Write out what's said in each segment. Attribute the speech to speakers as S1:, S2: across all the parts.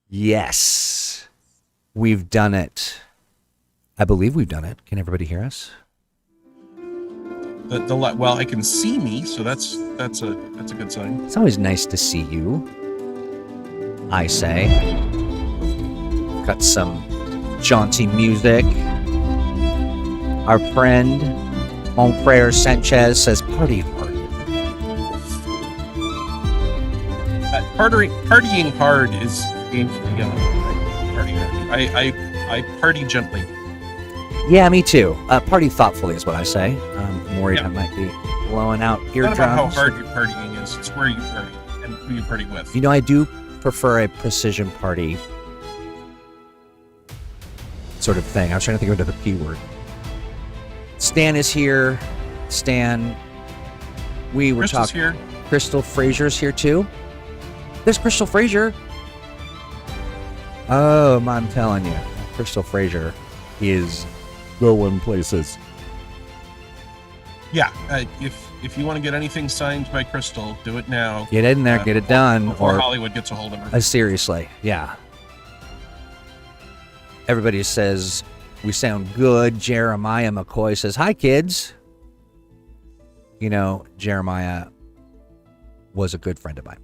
S1: Yes, we've done it. I believe we've done it. Can everybody hear us?
S2: Well, I can see me, so that's a good sign.
S1: It's always nice to see you, I say. Got some jaunty music. Our friend, Monfrere Sanchez, says party hard.
S2: Partying hard is painfully young. Party hard. I party gently.
S1: Yeah, me too. Party thoughtfully is what I say. I'm worried I might be blowing out eardrums.
S2: It's not about how hard your partying is. It's where you party and who you party with.
S1: You know, I do prefer a precision party sort of thing. I was trying to think of another P word. Stan is here. Stan, we were
S2: Crystal's
S1: talking.
S2: Here.
S1: Crystal Frazier's here too. There's Crystal Frazier. Oh, I'm telling you, Crystal Frazier is going places.
S2: Yeah, if you want to get anything signed by Crystal, do it now.
S1: Get in there, get it done.
S2: Before Hollywood gets a hold of her.
S1: Seriously, yeah. Everybody says we sound good. Jeremiah McCoy says, hi, kids. You know, Jeremiah was a good friend of mine.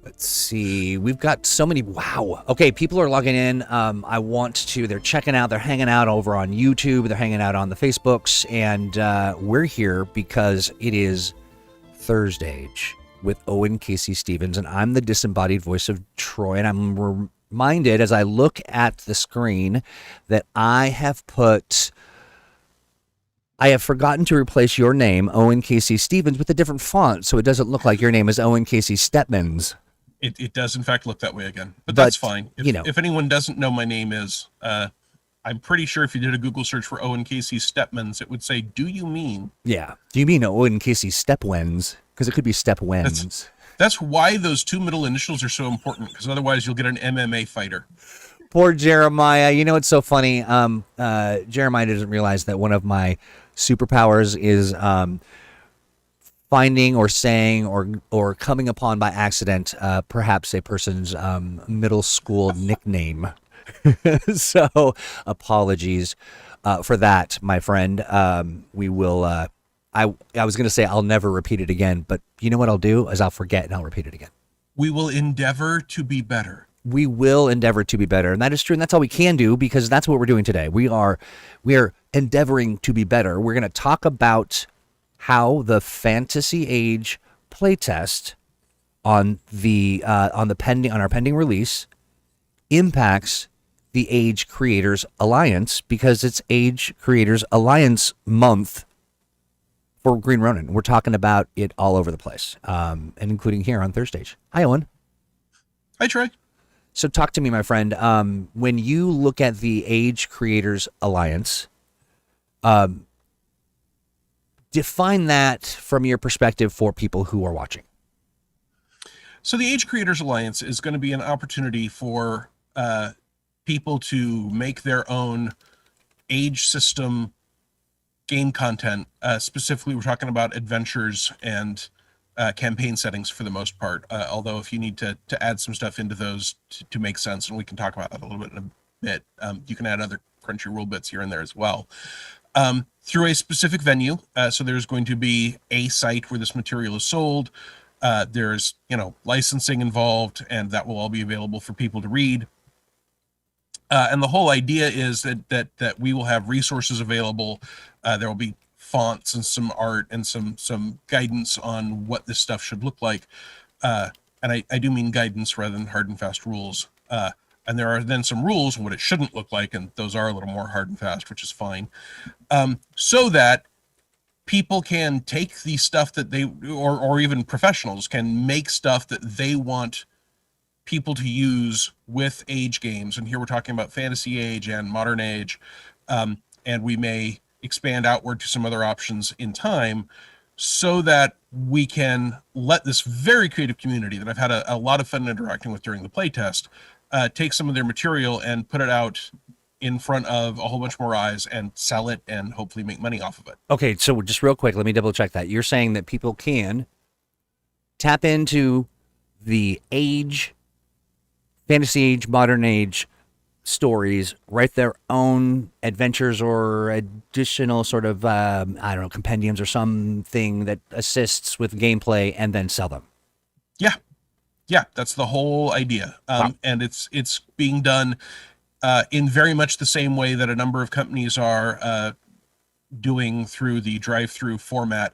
S1: Let's see. We've got so many. Wow. Okay, people are logging in. They're checking out. They're hanging out over on YouTube. They're hanging out on the Facebooks. And we're here because it is ThursdAGE with Owen Casey Stevens. And I'm the disembodied voice of Troy. And I'm reminded as I look at the screen that I have forgotten to replace your name, Owen Casey Stevens, with a different font so it doesn't look like your name is Owen Casey Stepmans.
S2: It does, in fact, look that way again. But that's fine. If anyone doesn't know my name is, I'm pretty sure if you did a Google search for Owen Casey Stepmans, it would say, do you mean?
S1: Yeah. Do you mean Owen Casey Stepwens? Because it could be Stepwens.
S2: That's why those two middle initials are so important, because otherwise you'll get an MMA fighter.
S1: Poor Jeremiah. You know, it's so funny. Jeremiah doesn't realize that one of my superpowers is finding or saying or coming upon by accident perhaps a person's middle school nickname. So apologies for that, my friend. We will I was going to say I'll never repeat it again, but you know what I'll do is I'll forget and I'll repeat it again.
S2: We will endeavor to be better.
S1: We will endeavor to be better. And that is true. And that's all we can do because that's what we're doing today. We are endeavoring to be better. We're going to talk about how the Fantasy Age playtest on our pending release impacts the Age Creators Alliance because it's Age Creators Alliance month for Green Ronin. We're talking about it all over the place, and including here on ThursdAGE. Hi, Owen.
S2: Hi, Troy.
S1: So talk to me, my friend. When you look at the Age Creators Alliance, define that from your perspective for people who are watching.
S2: So the Age Creators Alliance is going to be an opportunity for people to make their own age system game content. Specifically, we're talking about adventures and campaign settings for the most part. Although if you need to add some stuff into those to make sense, and we can talk about that a little bit in a bit, you can add other crunchy rule bits here and there as well. Through a specific venue. So there's going to be a site where this material is sold. There's, licensing involved, and that will all be available for people to read. And the whole idea is that we will have resources available. There will be fonts and some art and some guidance on what this stuff should look like. And I do mean guidance rather than hard and fast rules. And there are then some rules on what it shouldn't look like, and those are a little more hard and fast, which is fine. So that people can take the stuff that they, or even professionals can make stuff that they want people to use with age games. And here we're talking about Fantasy Age and Modern Age. And we may expand outward to some other options in time so that we can let this very creative community that I've had a lot of fun interacting with during the playtest take some of their material and put it out in front of a whole bunch more eyes and sell it and hopefully make money off of it.
S1: Okay, so just real quick, let me double check that. You're saying that people can tap into the age, fantasy age, modern age stories, write their own adventures or additional sort of, I don't know, compendiums or something that assists with gameplay and then sell them.
S2: Yeah, yeah, that's the whole idea.
S1: Wow.
S2: And it's being done in very much the same way that a number of companies are doing through the drive-through format.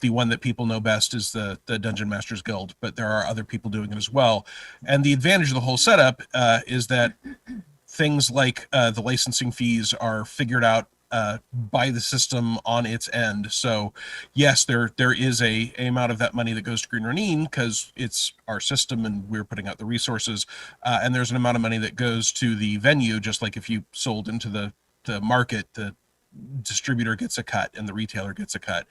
S2: The one that people know best is the Dungeon Masters Guild, but there are other people doing it as well. And the advantage of the whole setup is that things like the licensing fees are figured out by the system on its end. So yes, there is a amount of that money that goes to Green Ronin because it's our system and we're putting out the resources. And there's an amount of money that goes to the venue, just like if you sold into the market, the distributor gets a cut and the retailer gets a cut.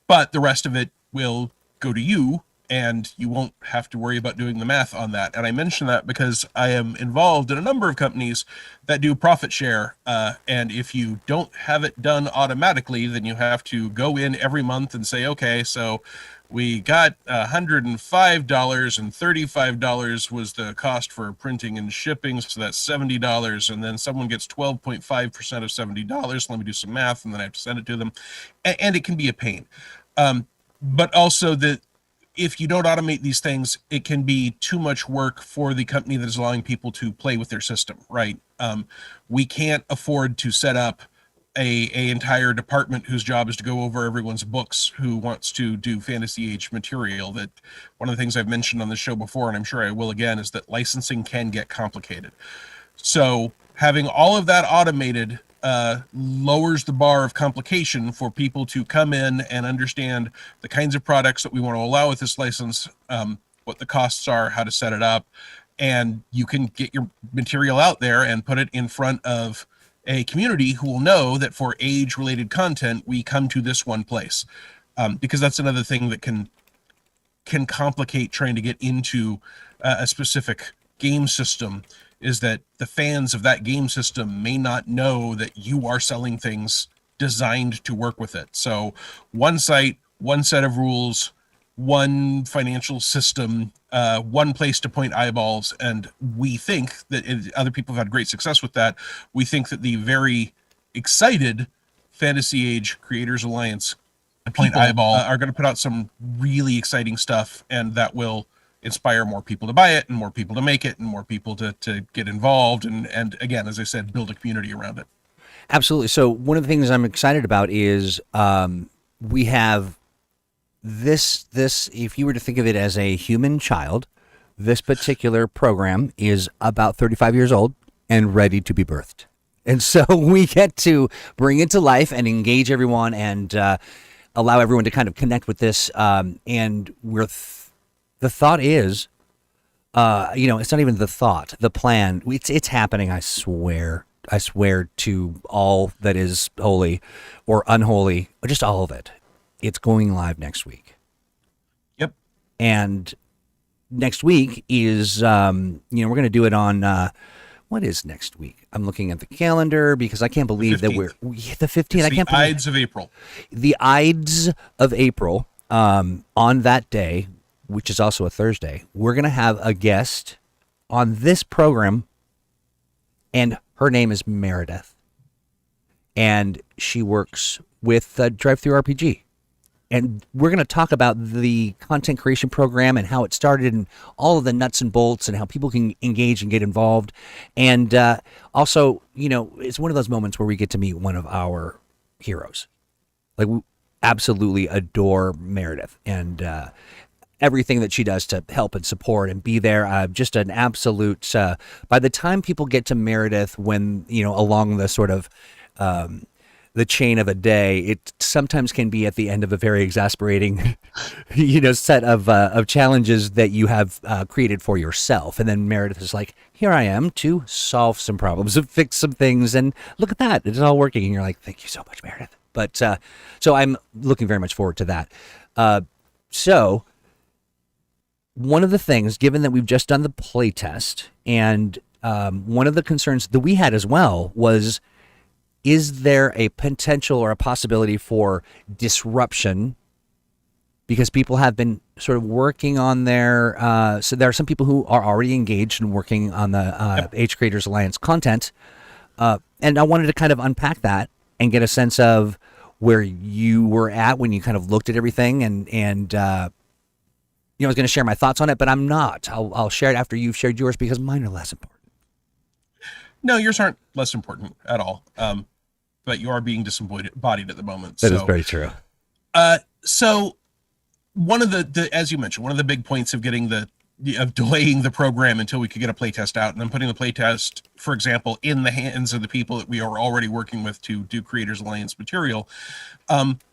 S2: But the rest of it will go to you, and you won't have to worry about doing the math on that. And I mention that because I am involved in a number of companies that do profit share. And if you don't have it done automatically, then you have to go in every month and say, okay, so we got $105 and $35 was the cost for printing and shipping. So that's $70. And then someone gets 12.5% of $70. Let me do some math. And then I have to send it to them. And it can be a pain. But also that if you don't automate these things, it can be too much work for the company that is allowing people to play with their system, right? We can't afford to set up a entire department whose job is to go over everyone's books who wants to do fantasy age material. That one of the things I've mentioned on the show before, and I'm sure I will again, is that licensing can get complicated. So having all of that automated lowers the bar of complication for people to come in and understand the kinds of products that we want to allow with this license, what the costs are, how to set it up, and you can get your material out there and put it in front of a community who will know that for age-related content, we come to this one place. Because that's another thing that can complicate trying to get into a specific game system, is that the fans of that game system may not know that you are selling things designed to work with it. So one site, one set of rules, one financial system, one place to point eyeballs. And we think that other people have had great success with that. We think that the very excited Fantasy Age Creators Alliance point eyeball are going to put out some really exciting stuff, and that will inspire more people to buy it and more people to make it and more people to get involved. And again, as I said, build a community around it.
S1: Absolutely. So one of the things I'm excited about is we have this, if you were to think of it as a human child, this particular program is about 35 years old and ready to be birthed. And so we get to bring it to life and engage everyone and allow everyone to kind of connect with this. And the thought is, it's not even the thought, the plan. It's happening. I swear to all that is holy or unholy, or just all of it. It's going live next week.
S2: Yep.
S1: And next week is, we're going to do it on, what is next week? I'm looking at the calendar because I can't believe that we're the 15th. I can't believe
S2: Ides of April.
S1: The Ides of April, on that day, which is also a Thursday, we're going to have a guest on this program, and her name is Meredith. And she works with Drive-Thru RPG. And we're going to talk about the content creation program and how it started and all of the nuts and bolts and how people can engage and get involved. And also, it's one of those moments where we get to meet one of our heroes. Like, we absolutely adore Meredith and everything that she does to help and support and be there. Just an absolute, by the time people get to Meredith, when, along the sort of, the chain of a day, it sometimes can be at the end of a very exasperating, set of challenges that you have created for yourself. And then Meredith is like, here I am to solve some problems and fix some things. And look at that. It's all working. And you're like, thank you so much, Meredith. But so I'm looking very much forward to that. So one of the things, given that we've just done the play test, and one of the concerns that we had as well was, is there a potential or a possibility for disruption because people have been sort of working on their. So there are some people who are already engaged and working on the
S2: Yep.
S1: Age Creators Alliance content, and I wanted to kind of unpack that and get a sense of where you were at when you kind of looked at everything, and I was going to share my thoughts on it, but I'm not. I'll share it after you've shared yours because mine are less important.
S2: No, yours aren't less important at all. But you are being disembodied at the moment.
S1: That is very true.
S2: So one of the as you mentioned, one of the big points of getting of delaying the program until we could get a playtest out, and then putting the playtest, for example, in the hands of the people that we are already working with to do Creators Alliance material,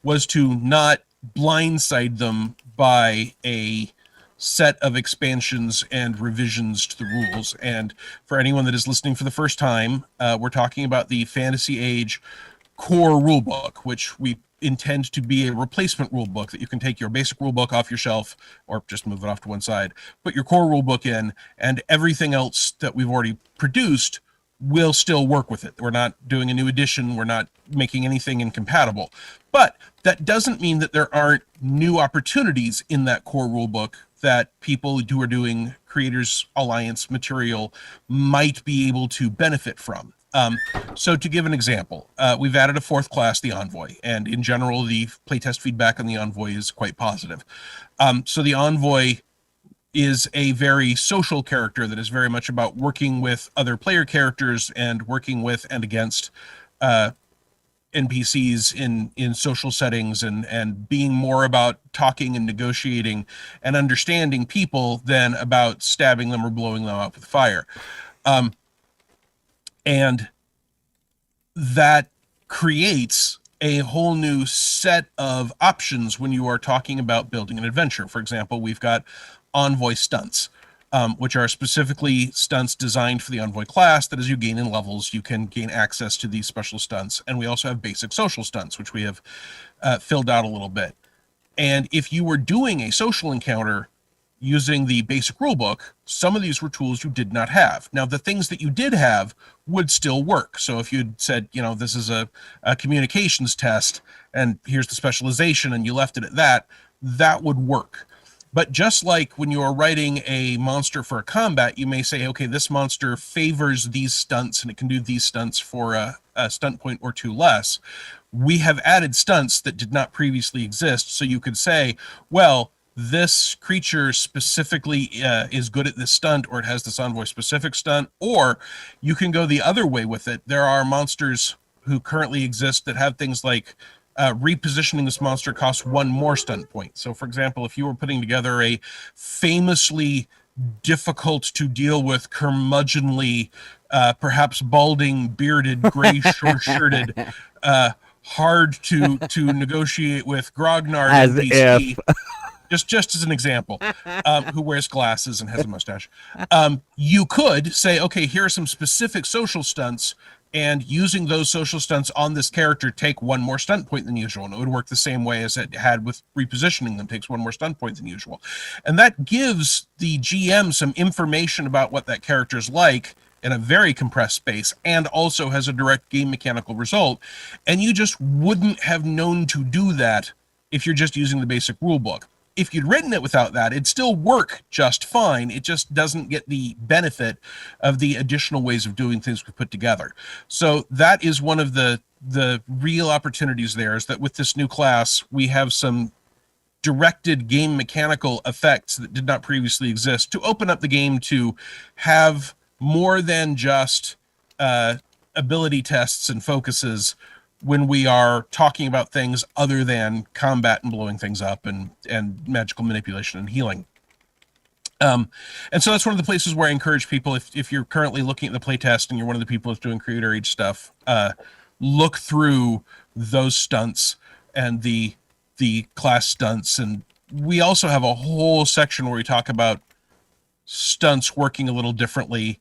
S2: was to not blindside them by a set of expansions and revisions to the rules. And for anyone that is listening for the first time, we're talking about the Fantasy Age core rulebook, which we intend to be a replacement rulebook that you can take your basic rulebook off your shelf or just move it off to one side, put your core rulebook in, and everything else that we've already produced will still work with it. We're not doing a new edition. We're not making anything incompatible. But that doesn't mean that there aren't new opportunities in that core rulebook that people who are doing Creators Alliance material might be able to benefit from. So to give an example, we've added a fourth class, the Envoy, and in general, the playtest feedback on the Envoy is quite positive. So the Envoy is a very social character that is very much about working with other player characters and working with and against NPCs in social settings, and being more about talking and negotiating and understanding people than about stabbing them or blowing them up with fire. And that creates a whole new set of options when you are talking about building an adventure. For example, we've got Envoy stunts, which are specifically stunts designed for the Envoy class, that as you gain in levels, you can gain access to these special stunts. And we also have basic social stunts, which we have filled out a little bit. And if you were doing a social encounter using the basic rulebook, some of these were tools you did not have. Now, the things that you did have would still work. So if you'd said, this is a communications test, and here's the specialization, and you left it at that, that would work. But just like when you are writing a monster for a combat, you may say, okay, this monster favors these stunts, and it can do these stunts for a stunt point or two less. We have added stunts that did not previously exist. So you could say, well, this creature specifically is good at this stunt, or it has this Envoy specific stunt, or you can go the other way with it. There are monsters who currently exist that have things like repositioning this monster costs one more stunt point. So for example, if you were putting together a famously difficult to deal with, curmudgeonly, perhaps balding, bearded, gray short-shirted, hard to negotiate with grognard
S1: As
S2: NPC,
S1: if.
S2: just as an example, who wears glasses and has a mustache, you could say, okay, here are some specific social stunts, and using those social stunts on this character, take one more stunt point than usual. And it would work the same way as it had with repositioning them, takes one more stunt point than usual. And that gives the GM some information about what that character's like in a very compressed space, and also has a direct game mechanical result. And you just wouldn't have known to do that if you're just using the basic rulebook. If you'd written it without that, it'd still work just fine. It just doesn't get the benefit of the additional ways of doing things we put together. So that is one of the real opportunities there, is that with this new class, we have some directed game mechanical effects that did not previously exist to open up the game to have more than just ability tests and focuses when we are talking about things other than combat and blowing things up and magical manipulation and healing. And so that's one of the places where I encourage people, if you're currently looking at the playtest and you're one of the people who's doing Creator Age stuff, look through those stunts and the class stunts. And we also have a whole section where we talk about stunts working a little differently.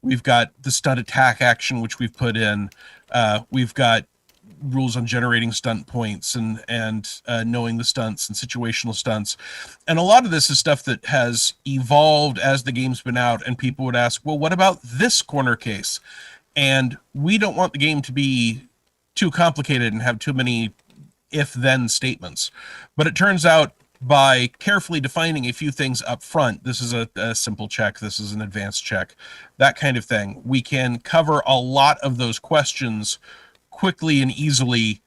S2: We've got the stunt attack action, which we've put in. We've got rules on generating stunt points and knowing the stunts and situational stunts. And a lot of this is stuff that has evolved as the game's been out, and people would ask, well, what about this corner case? And we don't want the game to be too complicated and have too many if-then statements. But it turns out by carefully defining a few things up front. This is a simple check, this is an advanced check, that kind of thing. We can cover a lot of those questions quickly and easily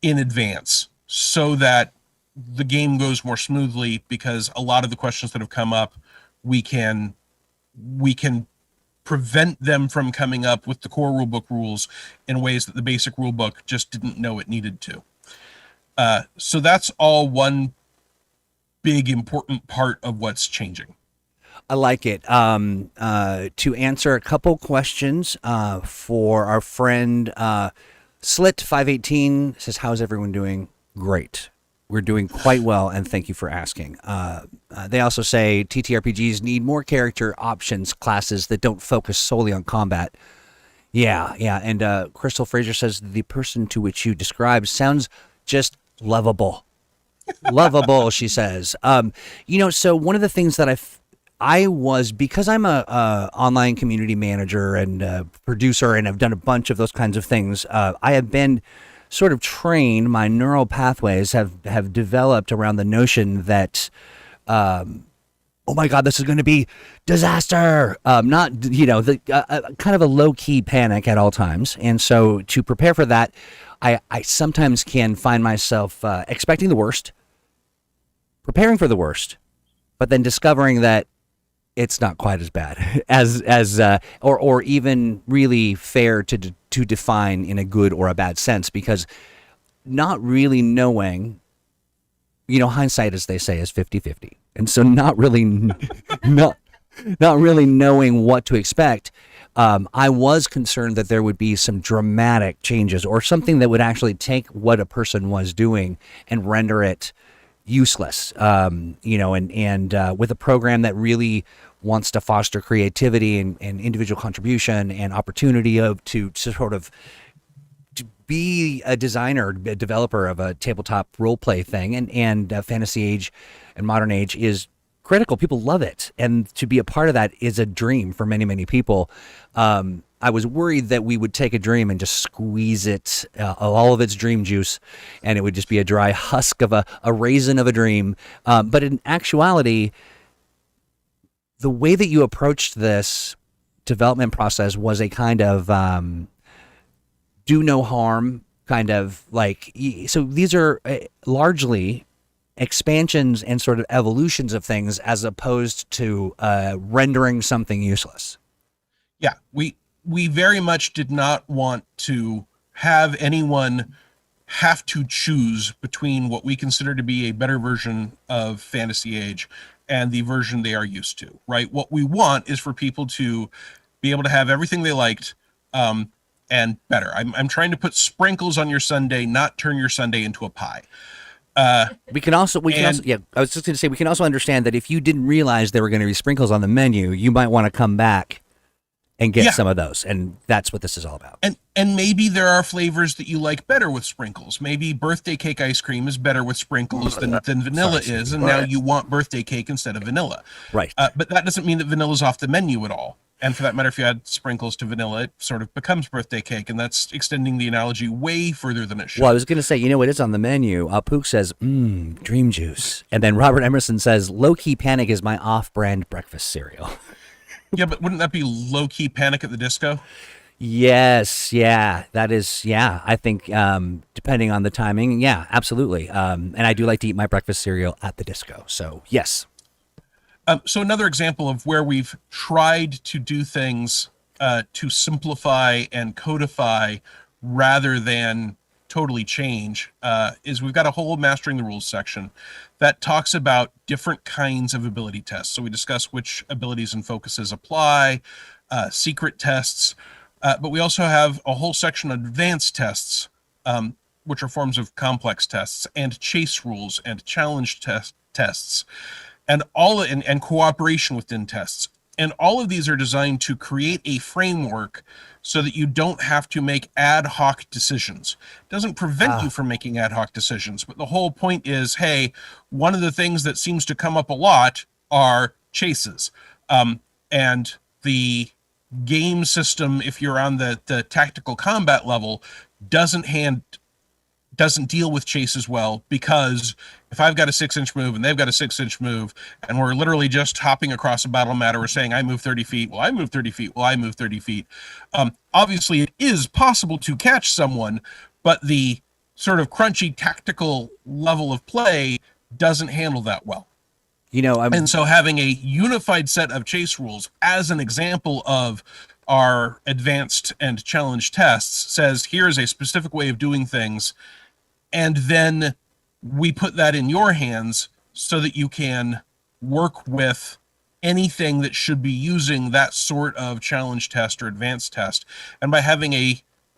S2: in advance so that the game goes more smoothly, because a lot of the questions that have come up, we can prevent them from coming up with the core rulebook rules in ways that the basic rulebook just didn't know it needed to. So that's all one big important part of what's changing.
S1: I like it. To answer a couple questions for our friend Slit518 says, how's everyone doing? Great. We're doing quite well, and thank you for asking. They also say TTRPGs need more character options classes that don't focus solely on combat. Yeah. And Crystal Fraser says, the person to which you described sounds just lovable. Lovable, she says. So one of the things that I was, because I'm a online community manager and producer, and I've done a bunch of those kinds of things, I have been sort of trained, my neural pathways have developed around the notion that, oh my God, this is going to be disaster. Not, kind of a low key panic at all times. And so to prepare for that, I sometimes can find myself expecting the worst, preparing for the worst, but then discovering that it's not quite as bad or even really fair to define in a good or a bad sense, because not really knowing, hindsight, as they say, is 50-50. And so not really knowing what to expect. I was concerned that there would be some dramatic changes or something that would actually take what a person was doing and render it useless. And with a program that really wants to foster creativity and individual contribution and opportunity to sort of to be a designer, a developer of a tabletop role play thing, and Fantasy Age and Modern Age is critical. People love it, and to be a part of that is a dream for many, many people. I was worried that we would take a dream and just squeeze it, all of its dream juice, and it would just be a dry husk of a raisin of a dream. But in actuality, the way that you approached this development process was a kind of do no harm kind of like. So these are largely expansions and sort of evolutions of things, as opposed to rendering something useless.
S2: Yeah, we very much did not want to have anyone have to choose between what we consider to be a better version of Fantasy Age and the version they are used to, right? What we want is for people to be able to have everything they liked, and better. I'm trying to put sprinkles on your sundae, not turn your sundae into a pie.
S1: We can also, yeah, I was just going to say, we can also understand that if you didn't realize there were going to be sprinkles on the menu, you might want to come back and get some of those. And that's what this is all about.
S2: And maybe there are flavors that you like better with sprinkles. Maybe birthday cake ice cream is better with sprinkles than vanilla is. And now you want birthday cake instead of vanilla.
S1: Right.
S2: But that doesn't mean that vanilla is off the menu at all. And for that matter, if you add sprinkles to vanilla, it sort of becomes birthday cake. And that's extending the analogy way further than it should.
S1: Well, I was going to say, it is on the menu. Pook says, dream juice. And then Robert Emerson says, low-key panic is my off-brand breakfast cereal.
S2: Yeah, but wouldn't that be low-key Panic at the Disco?
S1: Yes, yeah, that is, yeah, I think depending on the timing, yeah, absolutely. And I do like to eat my breakfast cereal at the disco, so yes.
S2: So another example of where we've tried to do things to simplify and codify rather than totally change is we've got a whole Mastering the Rules section that talks about different kinds of ability tests. So we discuss which abilities and focuses apply, secret tests, but we also have a whole section on advanced tests, which are forms of complex tests, and chase rules and challenge tests, and and cooperation within tests. And all of these are designed to create a framework so that you don't have to make ad hoc decisions. It doesn't prevent you from making ad hoc decisions, but the whole point is, hey, one of the things that seems to come up a lot are chases. And the game system, if you're on the tactical combat level, doesn't hand doesn't deal with chase as well, because if I've got a 6-inch move and they've got a 6-inch move, and we're literally just hopping across a battle mat, or we're saying I move 30 feet, well I move 30 feet, well I move 30 feet. Obviously it is possible to catch someone, but the sort of crunchy tactical level of play doesn't handle that well.
S1: You know,
S2: And
S1: I'm
S2: so having a unified set of chase rules as an example of our advanced and challenge tests says here's a specific way of doing things, and then we put that in your hands so that you can work with anything that should be using that sort of challenge test or advanced test. And by having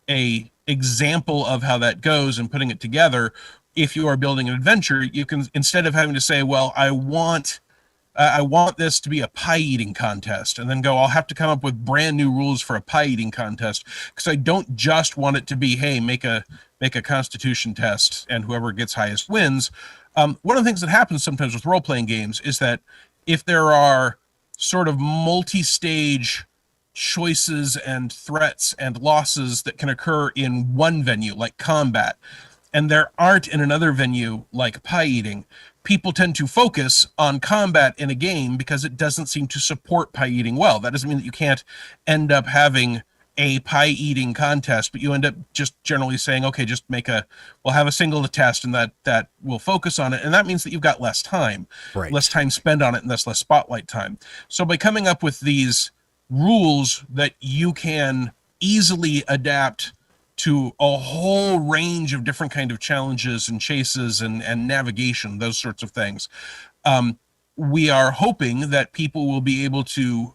S2: a example of how that goes and putting it together, if you are building an adventure, you can, instead of having to say, well, I want this to be a pie eating contest, and then go, I'll have to come up with brand new rules for a pie eating contest, because I don't just want it to be, hey, make a constitution test and whoever gets highest wins. One of the things that happens sometimes with role playing games is that if there are sort of multi-stage choices and threats and losses that can occur in one venue, like combat, and there aren't in another venue, like pie eating, people tend to focus on combat in a game because it doesn't seem to support pie eating well. That doesn't mean that you can't end up having a pie eating contest, but you end up just generally saying, okay, just we'll have a single test, and that will focus on it. And that means that you've got less time spent on it, and thus less spotlight time. So by coming up with these rules that you can easily adapt to a whole range of different kind of challenges and chases and navigation, those sorts of things, we are hoping that people will be able to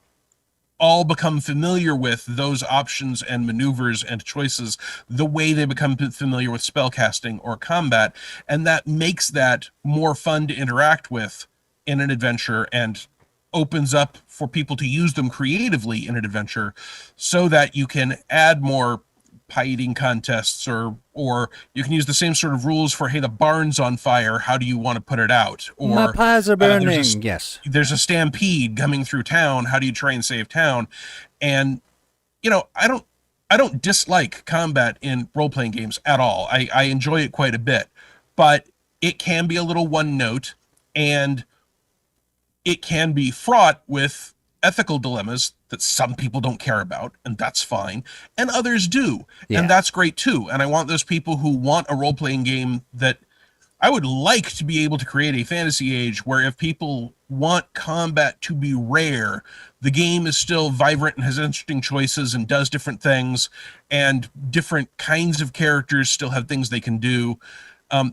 S2: all become familiar with those options and maneuvers and choices the way they become familiar with spellcasting or combat, and that makes that more fun to interact with in an adventure and opens up for people to use them creatively in an adventure, so that you can add more pie eating contests, or you can use the same sort of rules for, hey, the barn's on fire, how do you want to put it out? Or
S1: my pies are burning. Yes.
S2: There's a stampede coming through town, how do you try and save town? And I don't dislike combat in role-playing games at all. I enjoy it quite a bit, but it can be a little one note, and it can be fraught with ethical dilemmas that some people don't care about, and that's fine, and others do.
S1: Yeah.
S2: And that's great too. And I want those people who want a role-playing game that I would like to be able to create a fantasy age where if people want combat to be rare, the game is still vibrant and has interesting choices and does different things, and different kinds of characters still have things they can do.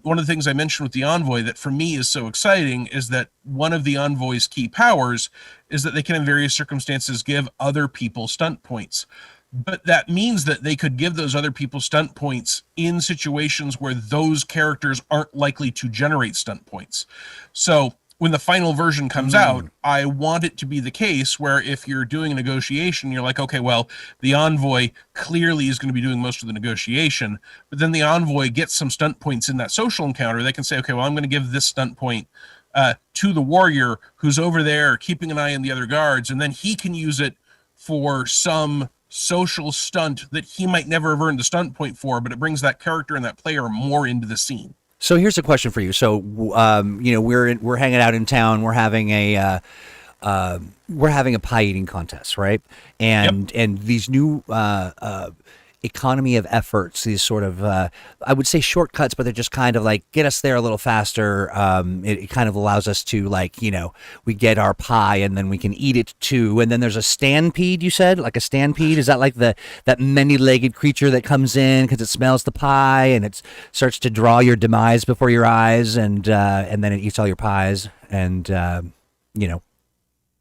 S2: One of the things I mentioned with the Envoy that for me is so exciting is that one of the Envoy's key powers is that they can, in various circumstances, give other people stunt points. But that means that they could give those other people stunt points in situations where those characters aren't likely to generate stunt points. So when the final version comes out, I want it to be the case where if you're doing a negotiation, you're like, okay, well, the Envoy clearly is going to be doing most of the negotiation, but then the Envoy gets some stunt points in that social encounter. They can say, okay, well, I'm going to give this stunt point to the warrior who's over there keeping an eye on the other guards, and then he can use it for some social stunt that he might never have earned the stunt point for, but it brings that character and that player more into the scene.
S1: So here's a question for you. So, we're hanging out in town. We're having a pie eating contest, right? And these new economy of efforts, these sort of I would say shortcuts, but they're just kind of like get us there a little faster. It kind of allows us to, like, we get our pie and then we can eat it too. And then there's a stampede. You said, like, a stampede. Is that like that many-legged creature that comes in because it smells the pie and it starts to draw your demise before your eyes, and then it eats all your pies and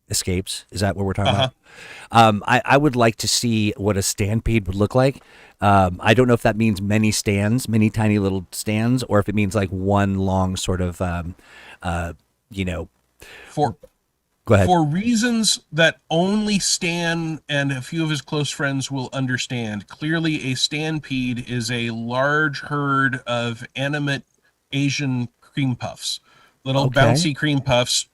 S1: escapes? Is that what we're talking about? I would like to see what a stampede would look like. I don't know if that means many stands, many tiny little stands, or if it means like one long sort of,
S2: For
S1: Go ahead.
S2: For reasons that only Stan and a few of his close friends will understand, clearly a stampede is a large herd of animate Asian cream puffs, little
S1: Okay.
S2: bouncy cream puffs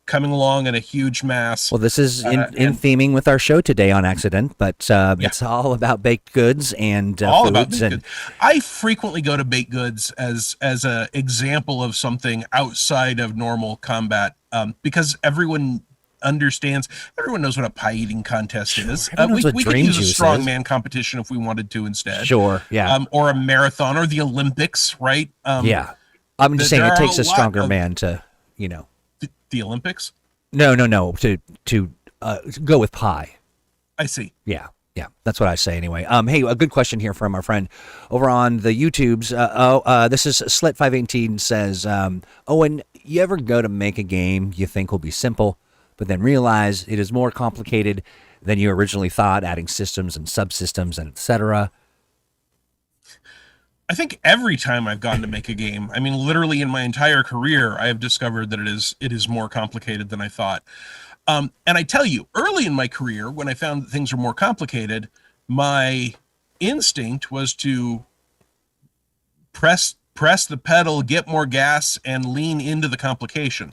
S2: coming along in a huge mass.
S1: Well, this is in
S2: And
S1: theming with our show today on accident, but
S2: yeah,
S1: it's all about baked goods and
S2: all about
S1: foods.
S2: baked
S1: And
S2: goods. I frequently go to baked goods as a example of something outside of normal combat, because everyone knows what a pie eating contest
S1: sure,
S2: is.
S1: everyone knows what
S2: We could
S1: dream
S2: use a
S1: juice is.
S2: strongman competition if we wanted to instead.
S1: Sure, yeah,
S2: Or a marathon or the Olympics, right?
S1: yeah. I'm just saying
S2: There
S1: it
S2: are a
S1: takes a
S2: lot
S1: stronger
S2: of
S1: man to, you know.
S2: the Olympics.
S1: No, to go with pie.
S2: I see.
S1: Yeah, yeah, that's what I say anyway. Hey, a good question here from our friend over on the YouTubes. This is Slit518 says, Owen, you ever go to make a game you think will be simple, but then realize it is more complicated than you originally thought, adding systems and subsystems and etc.
S2: I think every time I've gone to make a game, I mean, literally in my entire career, I have discovered that it is more complicated than I thought. And I tell you, early in my career, when I found that things were more complicated, my instinct was to press the pedal, get more gas, and lean into the complication.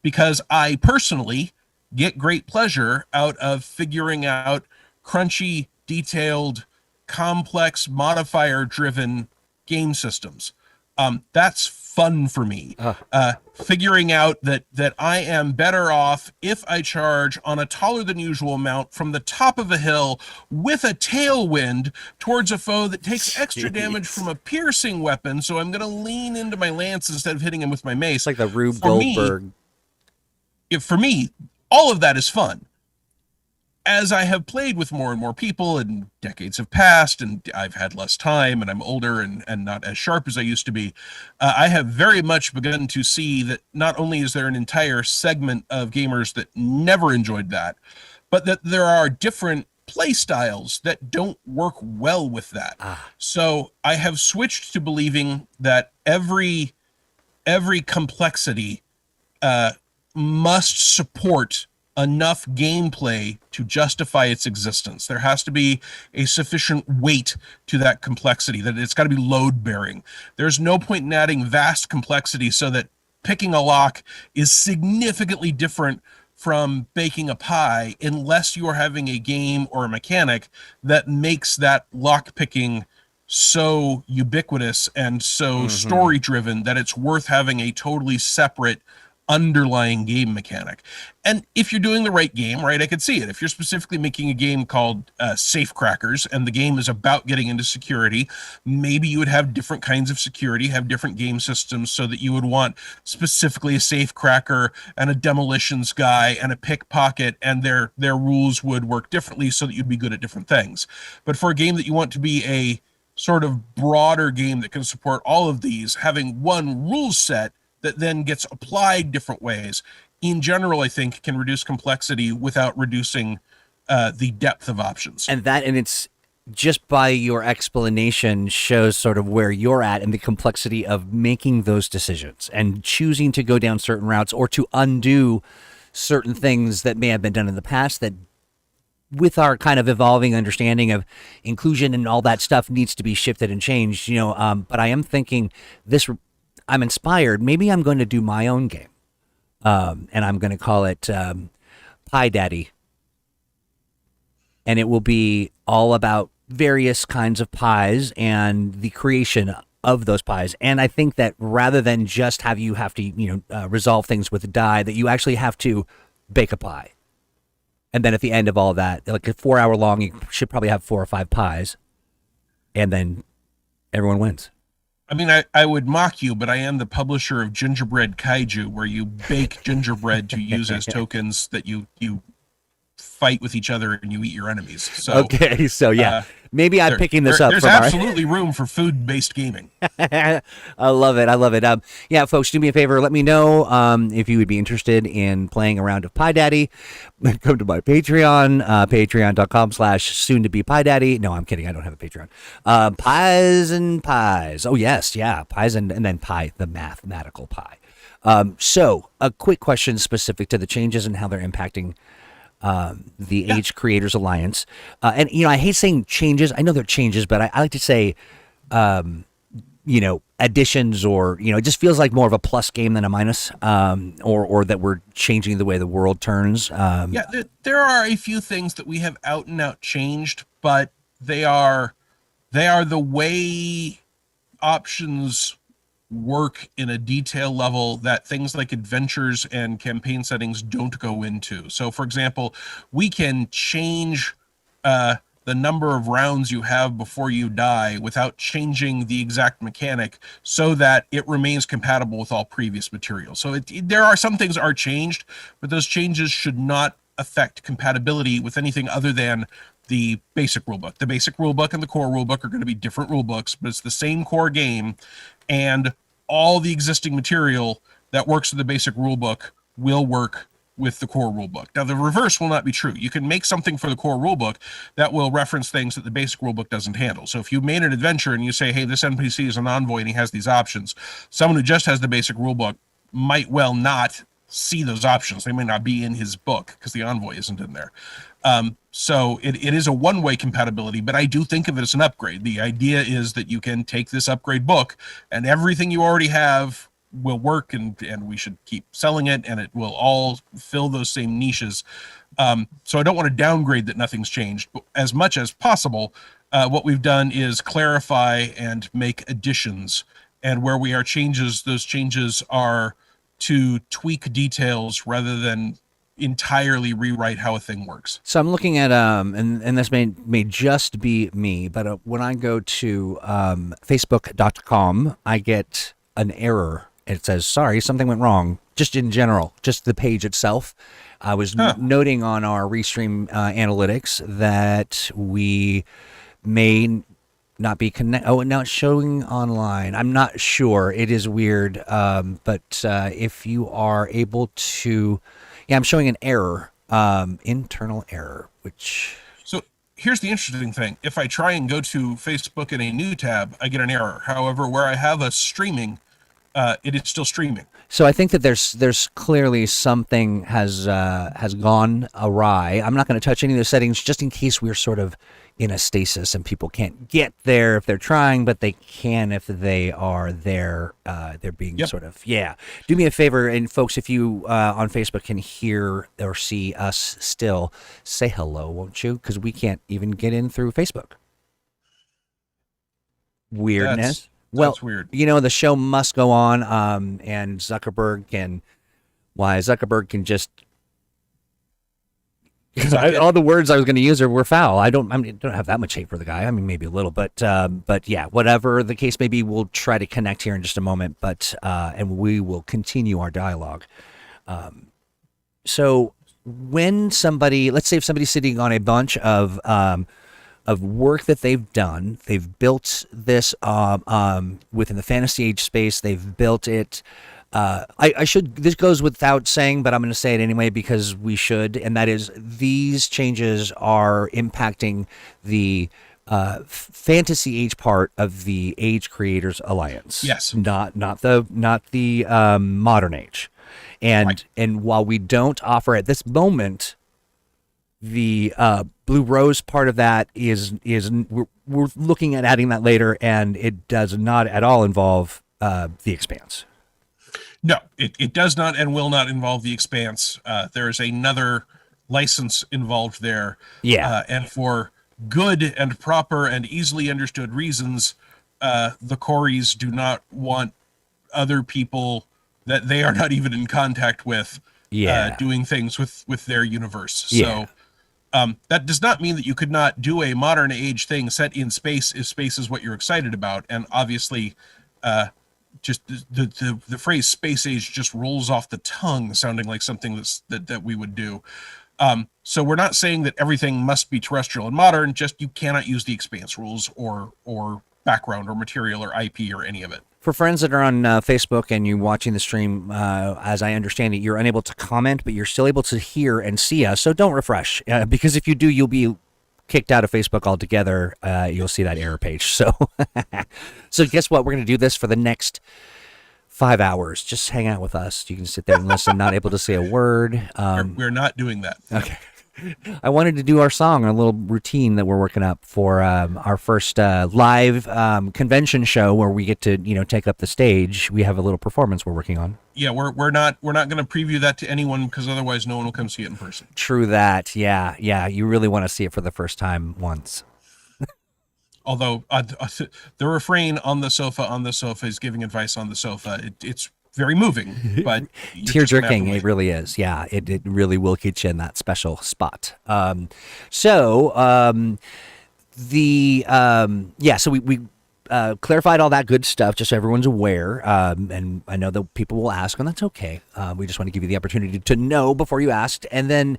S2: Because I personally get great pleasure out of figuring out crunchy, detailed, complex, modifier-driven game systems. That's fun for me. Figuring out that I am better off if I charge on a taller than usual mount from the top of a hill with a tailwind towards a foe that takes extra damage from a piercing weapon. So I'm going to lean into my lance instead of hitting him with my mace.
S1: It's like the Rube Goldberg.
S2: For me, all of that is fun. As I have played with more and more people and decades have passed and I've had less time and I'm older and not as sharp as I used to be, I have very much begun to see that not only is there an entire segment of gamers that never enjoyed that, but that there are different play styles that don't work well with that. So I have switched to believing that every complexity must support enough gameplay to justify its existence. There has to be a sufficient weight to that complexity, that it's got to be load bearing. There's no point in adding vast complexity so that picking a lock is significantly different from baking a pie unless you're having a game or a mechanic that makes that lock picking so ubiquitous and so story driven that it's worth having a totally separate underlying game mechanic. And if you're doing the right game, right, I could see it. If you're specifically making a game called Safecrackers and the game is about getting into security, maybe you would have different kinds of security, have different game systems so that you would want specifically a safecracker and a demolitions guy and a pickpocket, and their rules would work differently so that you'd be good at different things. But for a game that you want to be a sort of broader game that can support all of these, having one rule set that then gets applied different ways, in general, I think can reduce complexity without reducing the depth of options.
S1: And it's just by your explanation shows sort of where you're at and the complexity of making those decisions and choosing to go down certain routes or to undo certain things that may have been done in the past that, with our kind of evolving understanding of inclusion and all that stuff, needs to be shifted and changed, but I am thinking I'm inspired. Maybe I'm going to do my own game. And I'm going to call it Pie Daddy. And it will be all about various kinds of pies and the creation of those pies. And I think that rather than just have to resolve things with a die, that you actually have to bake a pie. And then at the end of all that, like a 4 hour long, you should probably have 4 or 5 pies. And then everyone wins.
S2: I mean, I would mock you, but I am the publisher of Gingerbread Kaiju, where you bake gingerbread to use as tokens that you fight with each other and you eat your enemies. So
S1: okay, so yeah, maybe I'm picking this up.
S2: There's absolutely room for food-based gaming.
S1: I love it. Yeah, folks, do me a favor. Let me know if you would be interested in playing a round of Pie Daddy. Come to my Patreon, patreon.com/soon-to-be-Pie-Daddy. No, I'm kidding. I don't have a Patreon. Pies and Pies. Oh, yes. Yeah. Pies and then pie, the mathematical pie. So a quick question specific to the changes and how they're impacting the Age Creators Alliance. And, I hate saying changes. I know they're changes, but I like to say additions, or it just feels like more of a plus game than a minus, or that we're changing the way the world turns.
S2: Yeah, there are a few things that we have out and out changed, but they are the way options work in a detail level that things like adventures and campaign settings don't go into. So, for example, we can change the number of rounds you have before you die without changing the exact mechanic so that it remains compatible with all previous material. So there are some things are changed, but those changes should not affect compatibility with anything other than the basic rulebook. The basic rulebook and the core rulebook are going to be different rulebooks, but it's the same core game, and all the existing material that works with the basic rulebook will work with the core rulebook. Now, the reverse will not be true. You can make something for the core rulebook that will reference things that the basic rulebook doesn't handle. So if you made an adventure and you say, hey, this NPC is an envoy and he has these options, someone who just has the basic rulebook might well not see those options. They may not be in his book because the envoy isn't in there. So it is a one-way compatibility, but I do think of it as an upgrade. The idea is that you can take this upgrade book and everything you already have will work, and we should keep selling it, and it will all fill those same niches. So I don't want to downgrade that nothing's changed, but as much as possible, what we've done is clarify and make additions, and where we are changes, those changes are to tweak details rather than entirely rewrite how a thing works.
S1: So I'm looking at and this may just be me, but when I go to facebook.com, I get an error. It says, sorry, something went wrong. Just in general, just the page itself. I was noting on our Restream analytics that we may not be connect. Oh, now it's showing online. I'm not sure. It is weird. But if you are able to, I'm showing an error, internal error, which.
S2: So here's the interesting thing. If I try and go to Facebook in a new tab, I get an error. However, where I have a streaming, it is still streaming.
S1: So I think that there's clearly something has gone awry. I'm not going to touch any of the settings just in case we're sort of in a stasis and people can't get there if they're trying, but they can if they are there. They're being sort of Do me a favor, and folks, if you on Facebook can hear or see us still, say hello, won't you? Because we can't even get in through Facebook. Weirdness.
S2: That's weird.
S1: The show must go on, and Zuckerberg can just. All the words I was going to use were foul. I don't have that much hate for the guy. I mean, maybe a little, but yeah, whatever the case may be, we'll try to connect here in just a moment. But and we will continue our dialogue. So when let's say if somebody's sitting on a bunch of work that they've done. They've built this within the fantasy age space. They've built it. This goes without saying, but I'm going to say it anyway because we should, and that is these changes are impacting the fantasy age part of the Age Creators Alliance.
S2: Yes.
S1: Not the modern age. And while we don't offer at this moment the Blue Rose part of that is we're looking at adding that later, and it does not at all involve the Expanse.
S2: No, it does not and will not involve the Expanse. There is another license involved there.
S1: Yeah.
S2: And for good and proper and easily understood reasons, the Corys do not want other people that they are not even in contact with doing things with their universe.
S1: Yeah.
S2: So that does not mean that you could not do a modern age thing set in space if space is what you're excited about. And obviously, just the phrase space age just rolls off the tongue, sounding like something that we would do. So we're not saying that everything must be terrestrial and modern, just you cannot use the Expanse rules or background or material or IP or any of it.
S1: For friends that are on Facebook and you watching the stream, as I understand it, you're unable to comment, but you're still able to hear and see us. So don't refresh, because if you do, you'll be kicked out of Facebook altogether. You'll see that error page. So, so guess what? We're going to do this for the next 5 hours. Just hang out with us. You can sit there and listen, not able to say a word.
S2: We're not doing that.
S1: Okay. I wanted to do our song, our little routine that we're working up for our first live convention show where we get to, take up the stage. We have a little performance we're working on.
S2: Yeah, we're not going to preview that to anyone because otherwise no one will come see it in person.
S1: True that. Yeah, yeah. You really want to see it for the first time once.
S2: Although the refrain on the sofa is giving advice on the sofa. It's very moving, but
S1: Tear jerking, it really is. Yeah, it really will get you in that special spot. So we clarified all that good stuff just so everyone's aware. And I know that people will ask, and that's okay. We just want to give you the opportunity to know before you asked. And then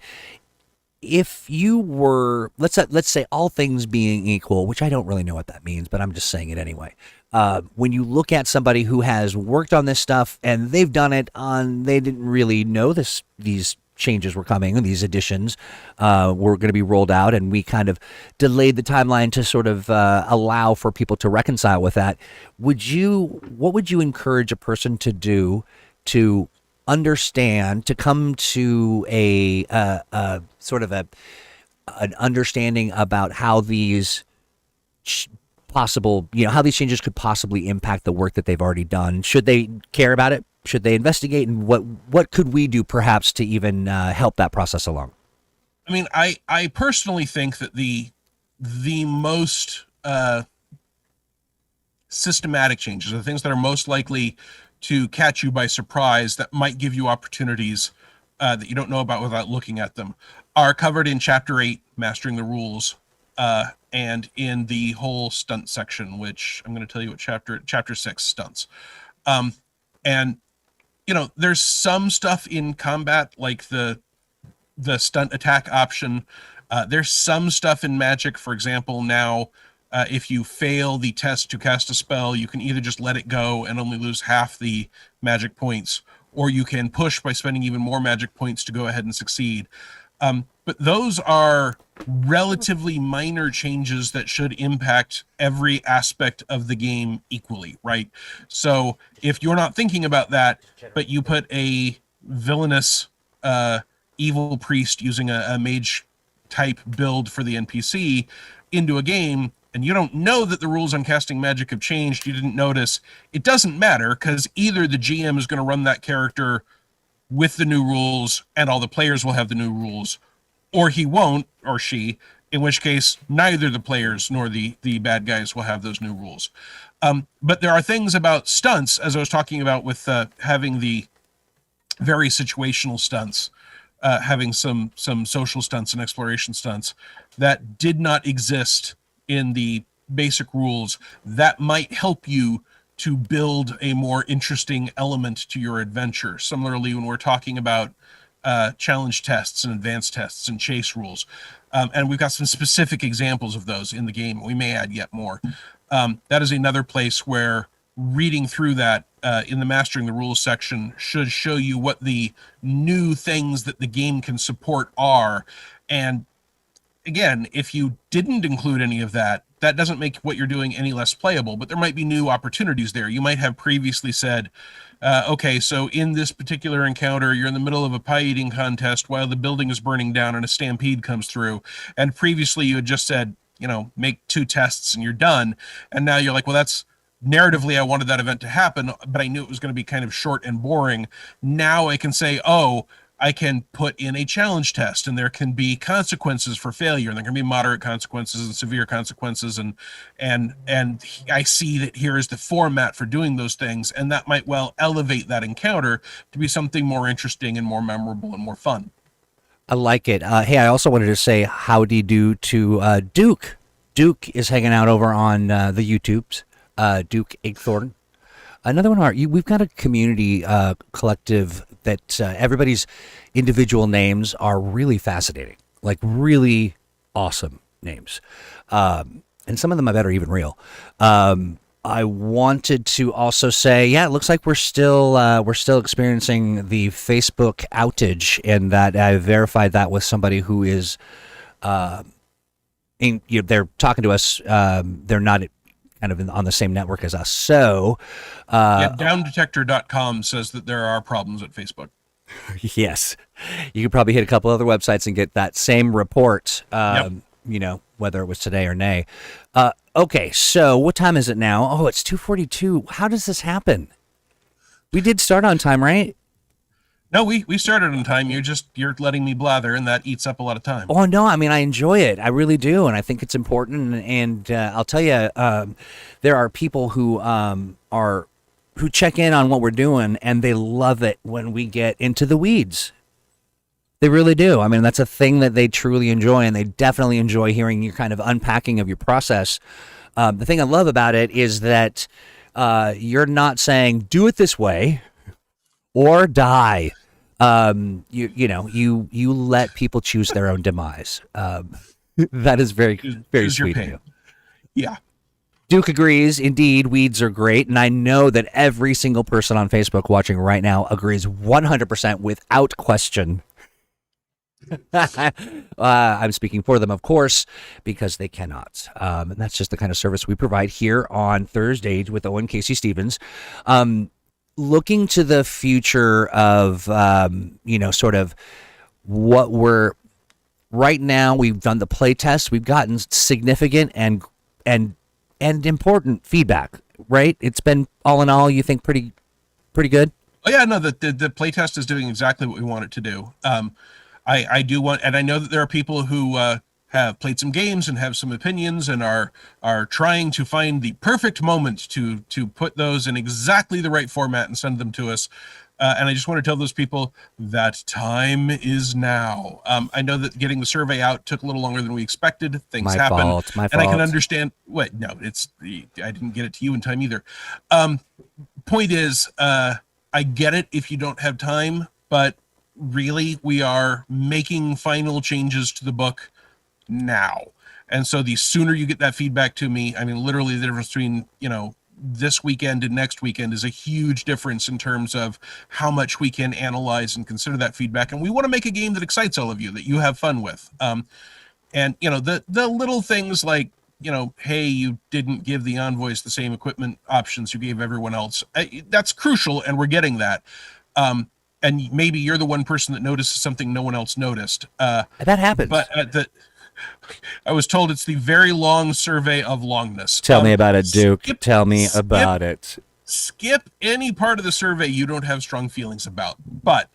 S1: if you were, let's say all things being equal, which I don't really know what that means, but I'm just saying it anyway. When you look at somebody who has worked on this stuff and they've done it they didn't really know these changes were coming and these additions were going to be rolled out, and we kind of delayed the timeline to sort of allow for people to reconcile with that. What would you encourage a person to do to understand, to come to a sort of an understanding about how these how these changes could possibly impact the work that they've already done? Should they care about it? Should they investigate? And what could we do perhaps to even help that process along?
S2: I mean, I personally think that the most systematic changes, the things that are most likely to catch you by surprise, that might give you opportunities that you don't know about without looking at them, are covered in Chapter 8, Mastering the Rules, and in the whole stunt section, which I'm going to tell you what Chapter 6, Stunts. And, there's some stuff in combat, like the stunt attack option. There's some stuff in Magic, for example, now, if you fail the test to cast a spell, you can either just let it go and only lose half the magic points, or you can push by spending even more magic points to go ahead and succeed. But those are relatively minor changes that should impact every aspect of the game equally, right? So if you're not thinking about that, but you put a villainous evil priest using a mage type build for the NPC into a game, and you don't know that the rules on casting magic have changed, you didn't notice, it doesn't matter, because either the GM is going to run that character with the new rules and all the players will have the new rules, or he won't, or she, in which case neither the players nor the bad guys will have those new rules. But there are things about stunts, as I was talking about with having the very situational stunts, having some social stunts and exploration stunts that did not exist in the basic rules, that might help you to build a more interesting element to your adventure. Similarly, when we're talking about challenge tests and advanced tests and chase rules, and we've got some specific examples of those in the game, we may add yet more. That is another place where reading through that in the Mastering the Rules section should show you what the new things that the game can support are. And again, if you didn't include any of that, that doesn't make what you're doing any less playable, but there might be new opportunities there. You might have previously said, okay, so in this particular encounter, you're in the middle of a pie eating contest while the building is burning down and a stampede comes through. And previously you had just said, make 2 tests and you're done. And now you're like, well, that's narratively, I wanted that event to happen, but I knew it was going to be kind of short and boring. Now I can say, oh, I can put in a challenge test, and there can be consequences for failure, and there can be moderate consequences and severe consequences, and I see that here is the format for doing those things, and that might well elevate that encounter to be something more interesting and more memorable and more fun.
S1: I like it. Hey, I also wanted to say howdy do to Duke. Duke is hanging out over on the YouTubes. Duke Igthorn. Another one of we've got a community collective that everybody's individual names are really fascinating, like really awesome names. And some of them I bet are even real. I wanted to also say, yeah, it looks like we're still experiencing the Facebook outage, and that I verified that with somebody who is, they're talking to us. They're not kind of on the same network as us. So,
S2: downdetector.com says that there are problems at Facebook.
S1: Yes. You could probably hit a couple other websites and get that same report,
S2: Yep.
S1: Whether it was today or nay. Okay, so what time is it now? Oh, it's 2:42. How does this happen? We did start on time, right?
S2: No, we started on time. You're letting me blather, and that eats up a lot of time.
S1: Oh, no, I mean, I enjoy it. I really do, and I think it's important. And I'll tell you, there are people who check in on what we're doing, and they love it when we get into the weeds. They really do. I mean, that's a thing that they truly enjoy, and they definitely enjoy hearing your kind of unpacking of your process. The thing I love about it is that you're not saying, do it this way or die. You let people choose their own demise. That is very, very
S2: Choose your
S1: sweet of
S2: pain.
S1: you.
S2: Yeah.
S1: Duke agrees. Indeed, weeds are great. And I know that every single person on Facebook watching right now agrees 100% without question. I'm speaking for them, of course, because they cannot. And that's just the kind of service we provide here on ThursdAGE with Owen Casey Stevens. Looking to the future of, sort of what we're right now. We've done the play test. We've gotten significant and important feedback, right? It's been all in all, you think pretty good?
S2: Oh yeah, no, the playtest is doing exactly what we want it to do. I do want, and I know that there are people who have played some games and have some opinions and are trying to find the perfect moment to put those in exactly the right format and send them to us. And I just want to tell those people that time is now. I know that getting the survey out took a little longer than we expected. Things
S1: My
S2: happen,
S1: fault.
S2: and I can understand. Wait, no, I didn't get it to you in time either. Point is, I get it if you don't have time, but really, we are making final changes to the book now. And so the sooner you get that feedback to me, I mean, literally the difference between, this weekend and next weekend is a huge difference in terms of how much we can analyze and consider that feedback. And we want to make a game that excites all of you, that you have fun with. And, the little things like, hey, you didn't give the envoys the same equipment options you gave everyone else. That's crucial, and we're getting that. And maybe you're the one person that notices something no one else noticed.
S1: That happens.
S2: But I was told it's the very long survey of longness.
S1: Tell me about it, Duke. Tell me about it.
S2: Skip any part of the survey you don't have strong feelings about. But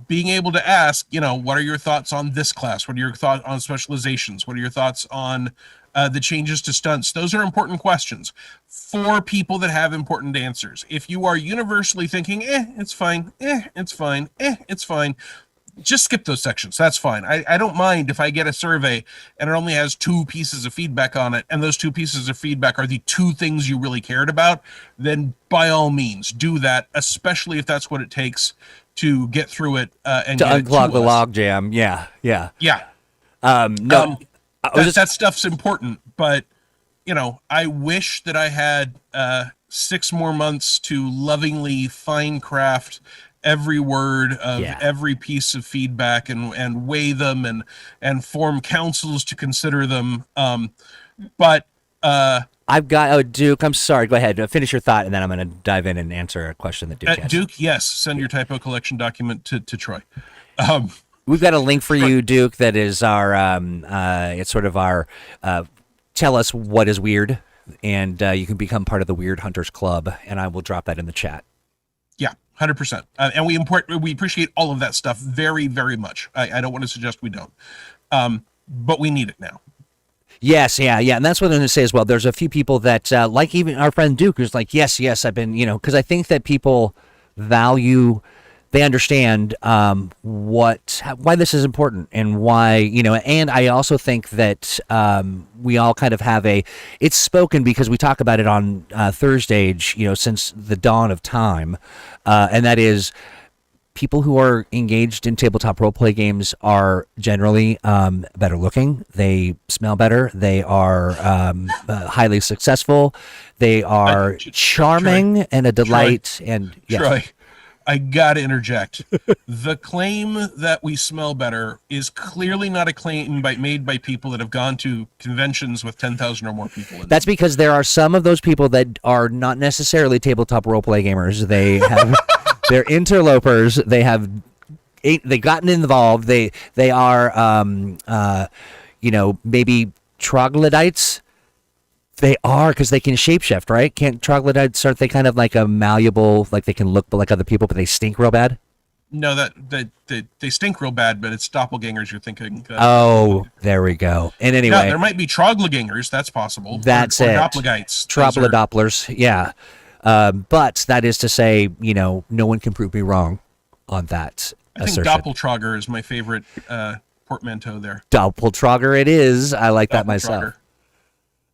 S2: being able to ask, what are your thoughts on this class? What are your thoughts on specializations? What are your thoughts on the changes to stunts? Those are important questions for people that have important answers. If you are universally thinking, it's fine, it's fine, it's fine, just skip those sections. That's fine. I don't mind if I get a survey and it only has 2 pieces of feedback on it, and those 2 pieces of feedback are the 2 things you really cared about, then by all means do that, especially if that's what it takes to get through it and
S1: To
S2: get it
S1: unclog
S2: to
S1: the
S2: us.
S1: log jam. Yeah.
S2: No, that stuff's important, but I wish that I had 6 more months to lovingly fine craft every word of every piece of feedback and weigh them and form councils to consider them. But
S1: I've got, Duke, I'm sorry. Go ahead. Finish your thought, and then I'm going to dive in and answer a question that Duke has.
S2: Duke, yes, send your typo collection document to Troy.
S1: We've got a link for you, Duke, that is our, it's sort of our, tell us what is weird, and you can become part of the Weird Hunters Club, and I will drop that in the chat.
S2: Yeah, 100%. And we appreciate all of that stuff very, very much. I don't want to suggest we don't. But we need it now.
S1: Yes, yeah, and that's what I'm going to say as well. There's a few people that, like even our friend Duke, who's like, yes, I've been, because I think that people value, they understand why this is important and why, and I also think that we all kind of have it's spoken because we talk about it on ThursdAGE, since the dawn of time, and that is people who are engaged in tabletop roleplay games are generally better looking. They smell better. They are highly successful. They are charming and a delight.
S2: Troy, I gotta interject. The claim that we smell better is clearly not a claim made by people that have gone to conventions with 10,000 or more people in them.
S1: That's because there are some of those people that are not necessarily tabletop roleplay gamers. They have They're interlopers. They gotten involved. They are maybe troglodytes. They are, because they can shapeshift, right? Can't troglodytes, aren't they kind of like a malleable, like they can look like other people, but they stink real bad?
S2: No, that they stink real bad, but it's doppelgangers you're thinking.
S1: Oh, there we go. And anyway,
S2: yeah, there might be troglodytes. That's possible.
S1: That's
S2: or
S1: it.
S2: Doppelgites.
S1: Troglodopplers, yeah. But that is to say, no one can prove me wrong on that
S2: I think
S1: assertion.
S2: Doppeltrager is my favorite portmanteau there.
S1: Doppeltrager it is. I like that myself.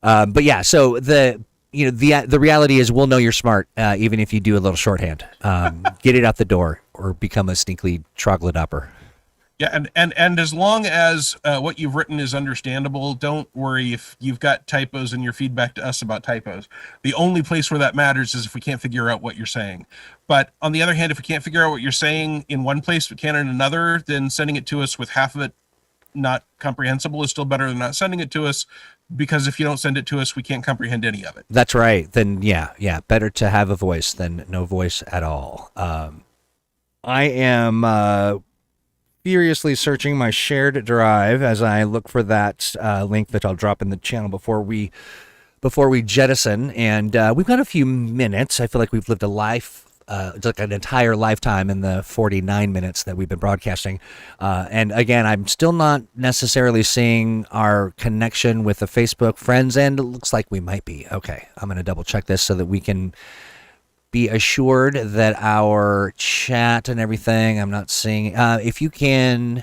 S1: But yeah, so the reality is we'll know you're smart even if you do a little shorthand. Get it out the door or become a sneaky troglodopper.
S2: Yeah, and as long as what you've written is understandable, don't worry if you've got typos in your feedback to us about typos. The only place where that matters is if we can't figure out what you're saying. But on the other hand, if we can't figure out what you're saying in one place but can in another, then sending it to us with half of it not comprehensible is still better than not sending it to us, because if you don't send it to us, we can't comprehend any of it.
S1: That's right. Then yeah, better to have a voice than no voice at all. I am furiously searching my shared drive as I look for that link that I'll drop in the channel before we jettison. And we've got a few minutes. I feel like we've lived a life. It's like an entire lifetime in the 49 minutes that we've been broadcasting. And again, I'm still not necessarily seeing our connection with the Facebook friends, and it looks like we might be. Okay, I'm going to double check this so that we can be assured that our chat and everything, I'm not seeing. If you can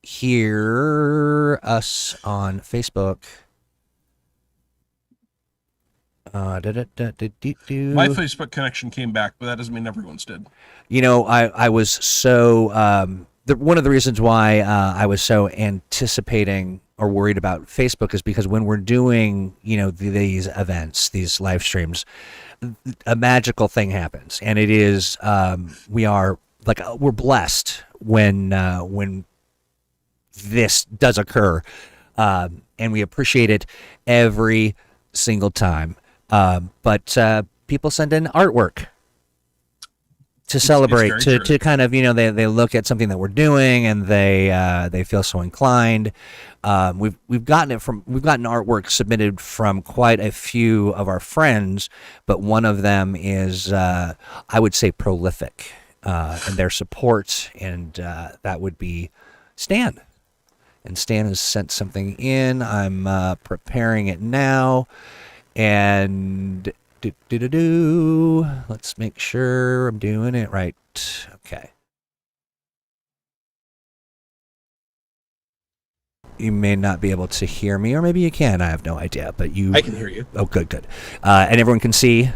S1: hear us on Facebook. My
S2: Facebook connection came back, but that doesn't mean everyone's did.
S1: I was so one of the reasons why I was so anticipating or worried about Facebook is because when we're doing these events, these live streams, a magical thing happens, and it is we're blessed when this does occur, and we appreciate it every single time. But people send in artwork to celebrate, to kind of, they look at something that we're doing and they feel so inclined. We've gotten artwork submitted from quite a few of our friends, but one of them is, I would say, prolific in their support, and that would be Stan. And Stan has sent something in. I'm preparing it now. And let's make sure I'm doing it right. Okay. You may not be able to hear me, or maybe you can. I have no idea, but
S2: I can hear you.
S1: Oh, good. And everyone can see.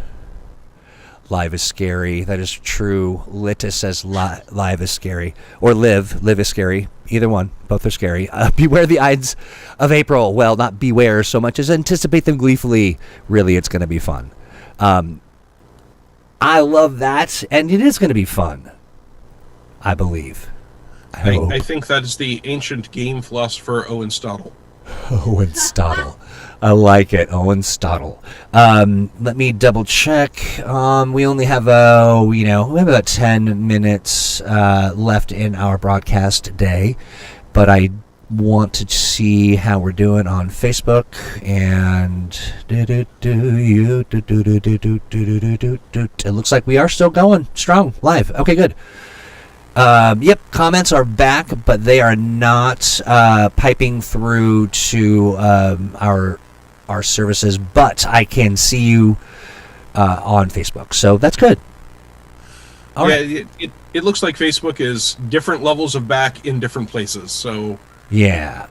S1: Live is scary. That is true. Litta says live is scary. Or live is scary. Either one. Both are scary. Beware the Ides of April. Well, not beware so much as anticipate them gleefully. Really, it's going to be fun. I love that, and it is going to be fun. I believe.
S2: I think that is the ancient game philosopher Owen Stottle.
S1: Owen Stottle. I like it, Owen Stottle. Let me double check. We only have we have about 10 minutes left in our broadcast day, but I want to see how we're doing on Facebook, and it looks like we are still going strong live. Okay, good. Yep, comments are back, but they are not piping through to our services, but I can see you on Facebook, so that's good.
S2: All right. It looks like Facebook is different levels of back in different places, so
S1: yeah.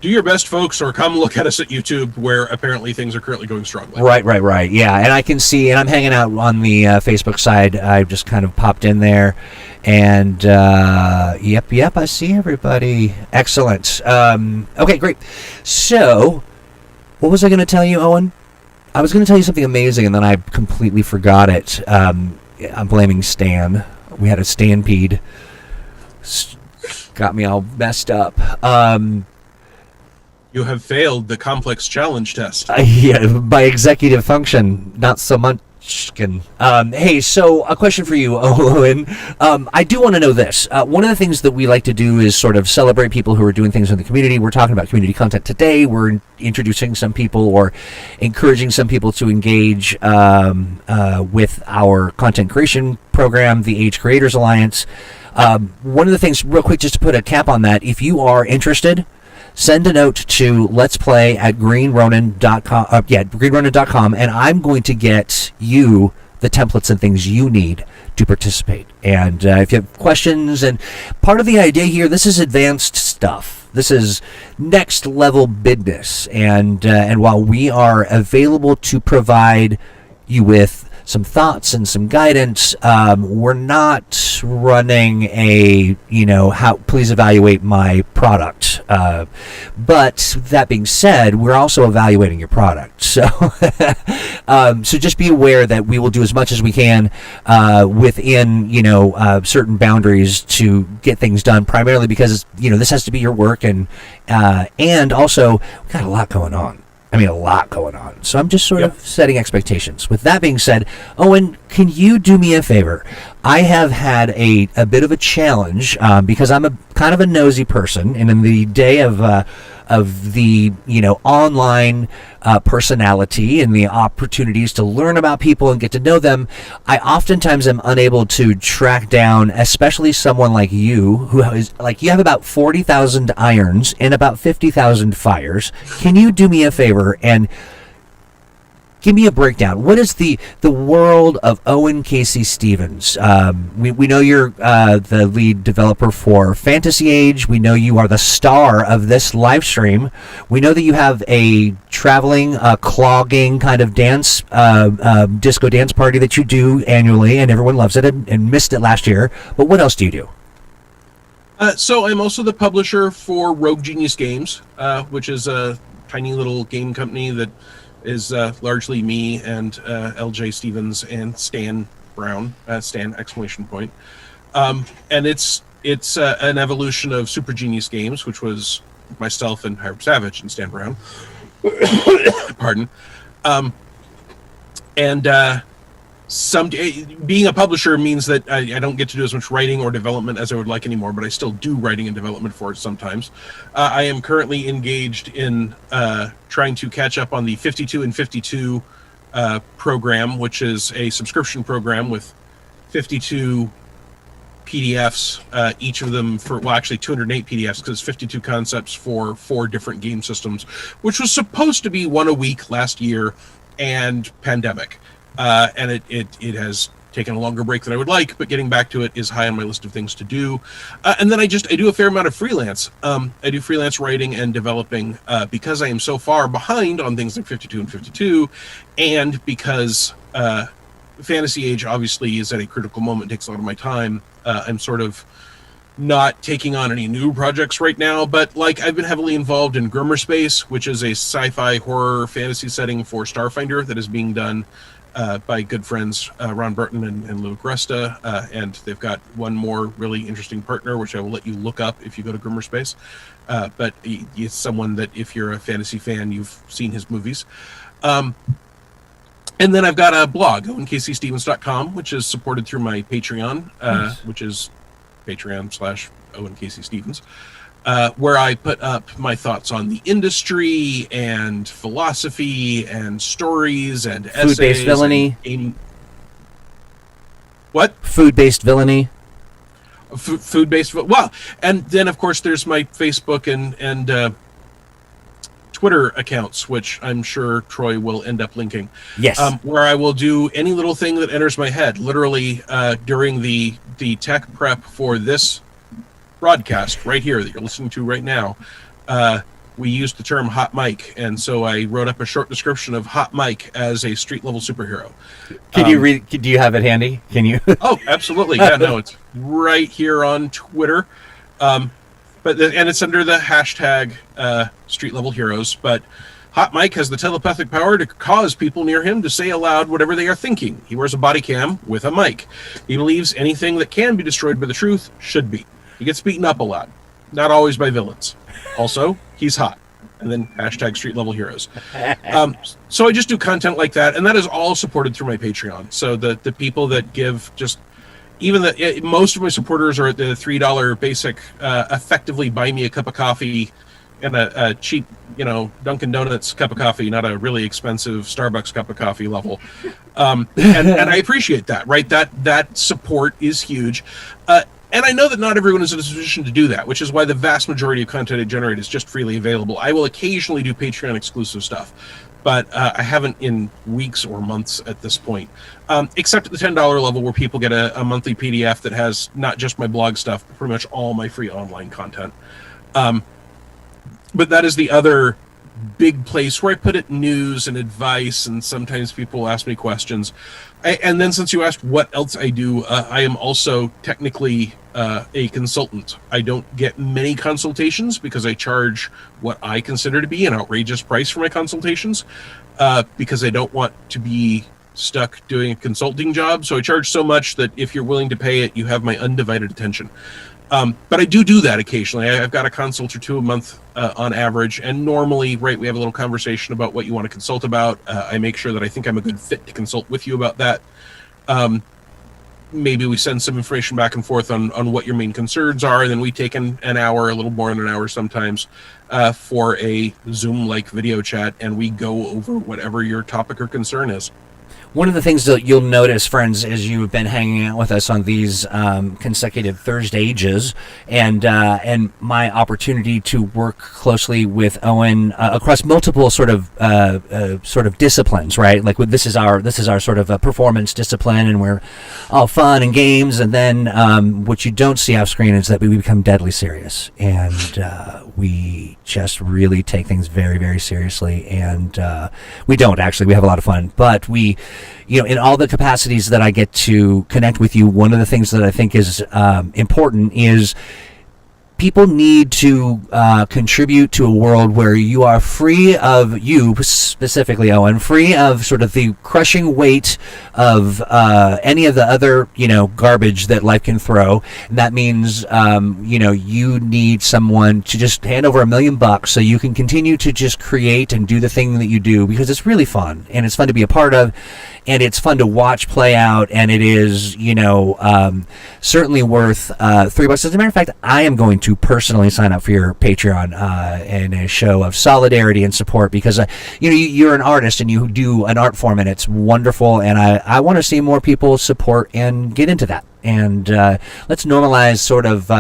S2: Do your best, folks, or come look at us at YouTube, where apparently things are currently going strongly.
S1: Right. Yeah, and I can see, and I'm hanging out on the Facebook side. I just kind of popped in there, and yep, I see everybody. Excellent. Okay, great. So, what was I going to tell you, Owen? I was going to tell you something amazing, and then I completely forgot it. I'm blaming Stan. We had a stampede. Got me all messed up.
S2: You have failed the complex challenge test.
S1: Yeah, by executive function, not so much Hey, so a question for you, Owen. I do want to know this. One of the things that we like to do is sort of celebrate people who are doing things in the community. We're talking about community content today. We're introducing some people or encouraging some people to engage with our content creation program, the Age Creators Alliance. One of the things, real quick, just to put a cap on that, if you are interested, send a note to let's play at greenronin.com, greenronin.com, and I'm going to get you the templates and things you need to participate. And if you have questions, and part of the idea here, this is advanced stuff. This is next level business. And while we are available to provide you with some thoughts and some guidance, we're not running a, how please evaluate my product. But that being said, we're also evaluating your product. So, so just be aware that we will do as much as we can within, certain boundaries to get things done. Primarily because this has to be your work, and also we've got a lot going on. A lot going on. So I'm just sort of setting expectations. With that being said, Owen, can you do me a favor? I have had a bit of a challenge because I'm a kind of a nosy person, and in the day of the online personality and the opportunities to learn about people and get to know them, I oftentimes am unable to track down, especially someone like you, who is like, you have about 40,000 irons and about 50,000 fires. Can you do me a favor and give me a breakdown? What is the world of Owen Casey Stevens? We know you're the lead developer for ThursdAGE. We know you are the star of this live stream. We know that you have a traveling, clogging kind of dance, disco dance party that you do annually, and everyone loves it and missed it last year. But what else do you do?
S2: So I'm also the publisher for Rogue Genius Games, which is a tiny little game company that is largely me and LJ Stevens and Stan Brown, Stan exclamation point. And it's an evolution of Super Genius Games, which was myself and Hiram Savage and Stan Brown. Pardon. Being a publisher means that I don't get to do as much writing or development as I would like anymore, but I still do writing and development for it sometimes. I am currently engaged in trying to catch up on the 52 and 52 program, which is a subscription program with 52 PDFs, each of them actually 208 PDFs, because 52 concepts for 4 different game systems, which was supposed to be one a week last year, and pandemic. And it has taken a longer break than I would like, but getting back to it is high on my list of things to do. And then I do a fair amount of freelance. I do freelance writing and developing because I am so far behind on things like 52 and 52, and because Fantasy Age obviously is at a critical moment, takes a lot of my time. I'm sort of not taking on any new projects right now, but I've been heavily involved in Grimmer Space, which is a sci-fi horror fantasy setting for Starfinder that is being done by good friends Ron Burton and Luke Resta, and they've got one more really interesting partner, which I will let you look up if you go to Grimmer Space. But he's someone that, if you're a fantasy fan, you've seen his movies. And then I've got a blog, owencasey.com, which is supported through my Patreon, nice. Which is Patreon/OwenCaseyStevens. Where I put up my thoughts on the industry and philosophy and stories and essays.
S1: Food-based villainy.
S2: What?
S1: Food-based villainy.
S2: Food-based. Well, and then of course there's my Facebook and Twitter accounts, which I'm sure Troy will end up linking.
S1: Yes.
S2: Where I will do any little thing that enters my head. Literally, during the tech prep for this broadcast right here that you're listening to right now, we used the term hot mic, and so I wrote up a short description of hot mic as a street level superhero.
S1: Can you read? Do you have it handy? Can you?
S2: Oh, absolutely. Yeah, no, it's right here on Twitter. But it's under the hashtag street level heroes. But Hot Mike has the telepathic power to cause people near him to say aloud whatever they are thinking. He wears a body cam with a mic. He believes anything that can be destroyed by the truth should be. He gets beaten up a lot, not always by villains. Also, he's hot. and then hashtag street level heroes. So I just do content like that, and that is all supported through my Patreon. So the people that give, just even most of my supporters are at the $3 basic, effectively buy me a cup of coffee and a cheap, Dunkin' Donuts cup of coffee, not a really expensive Starbucks cup of coffee level. And I appreciate that, right? That support is huge. And I know that not everyone is in a position to do that, which is why the vast majority of content I generate is just freely available. I will occasionally do Patreon exclusive stuff, but I haven't in weeks or months at this point, except at the $10 level, where people get a monthly PDF that has not just my blog stuff, but pretty much all my free online content. But that is the other big place where I put it, news and advice, and sometimes people will ask me questions. And then, since you asked what else I do, I am also technically a consultant. I don't get many consultations because I charge what I consider to be an outrageous price for my consultations, because I don't want to be stuck doing a consulting job. So I charge so much that if you're willing to pay it, you have my undivided attention. But I do that occasionally. I've got a consult or two a month on average, and normally, right, we have a little conversation about what you want to consult about. I make sure that I think I'm a good fit to consult with you about that. Maybe we send some information back and forth on what your main concerns are, and then we take an hour, a little more than an hour sometimes, for a Zoom-like video chat, and we go over whatever your topic or concern is.
S1: One of the things that you'll notice, friends, as you've been hanging out with us on these consecutive ThursdAGEs, and my opportunity to work closely with Owen across multiple sort of disciplines, right? Like this is our sort of a performance discipline, and we're all fun and games, and then what you don't see off screen is that we become deadly serious, and we just really take things very, very seriously, and we don't actually. We have a lot of fun, but we. In all the capacities that I get to connect with you, one of the things that I think is important is people need to contribute to a world where you are free of, you specifically, Owen, free of sort of the crushing weight of any of the other, garbage that life can throw. And that means, you need someone to just hand over $1 million so you can continue to just create and do the thing that you do, because it's really fun, and it's fun to be a part of, and it's fun to watch play out, and it is, certainly worth $3. As a matter of fact, I am going to personally sign up for your Patreon in a show of solidarity and support, because you're an artist and you do an art form, and it's wonderful, and I want to see more people support and get into that, and let's normalize sort of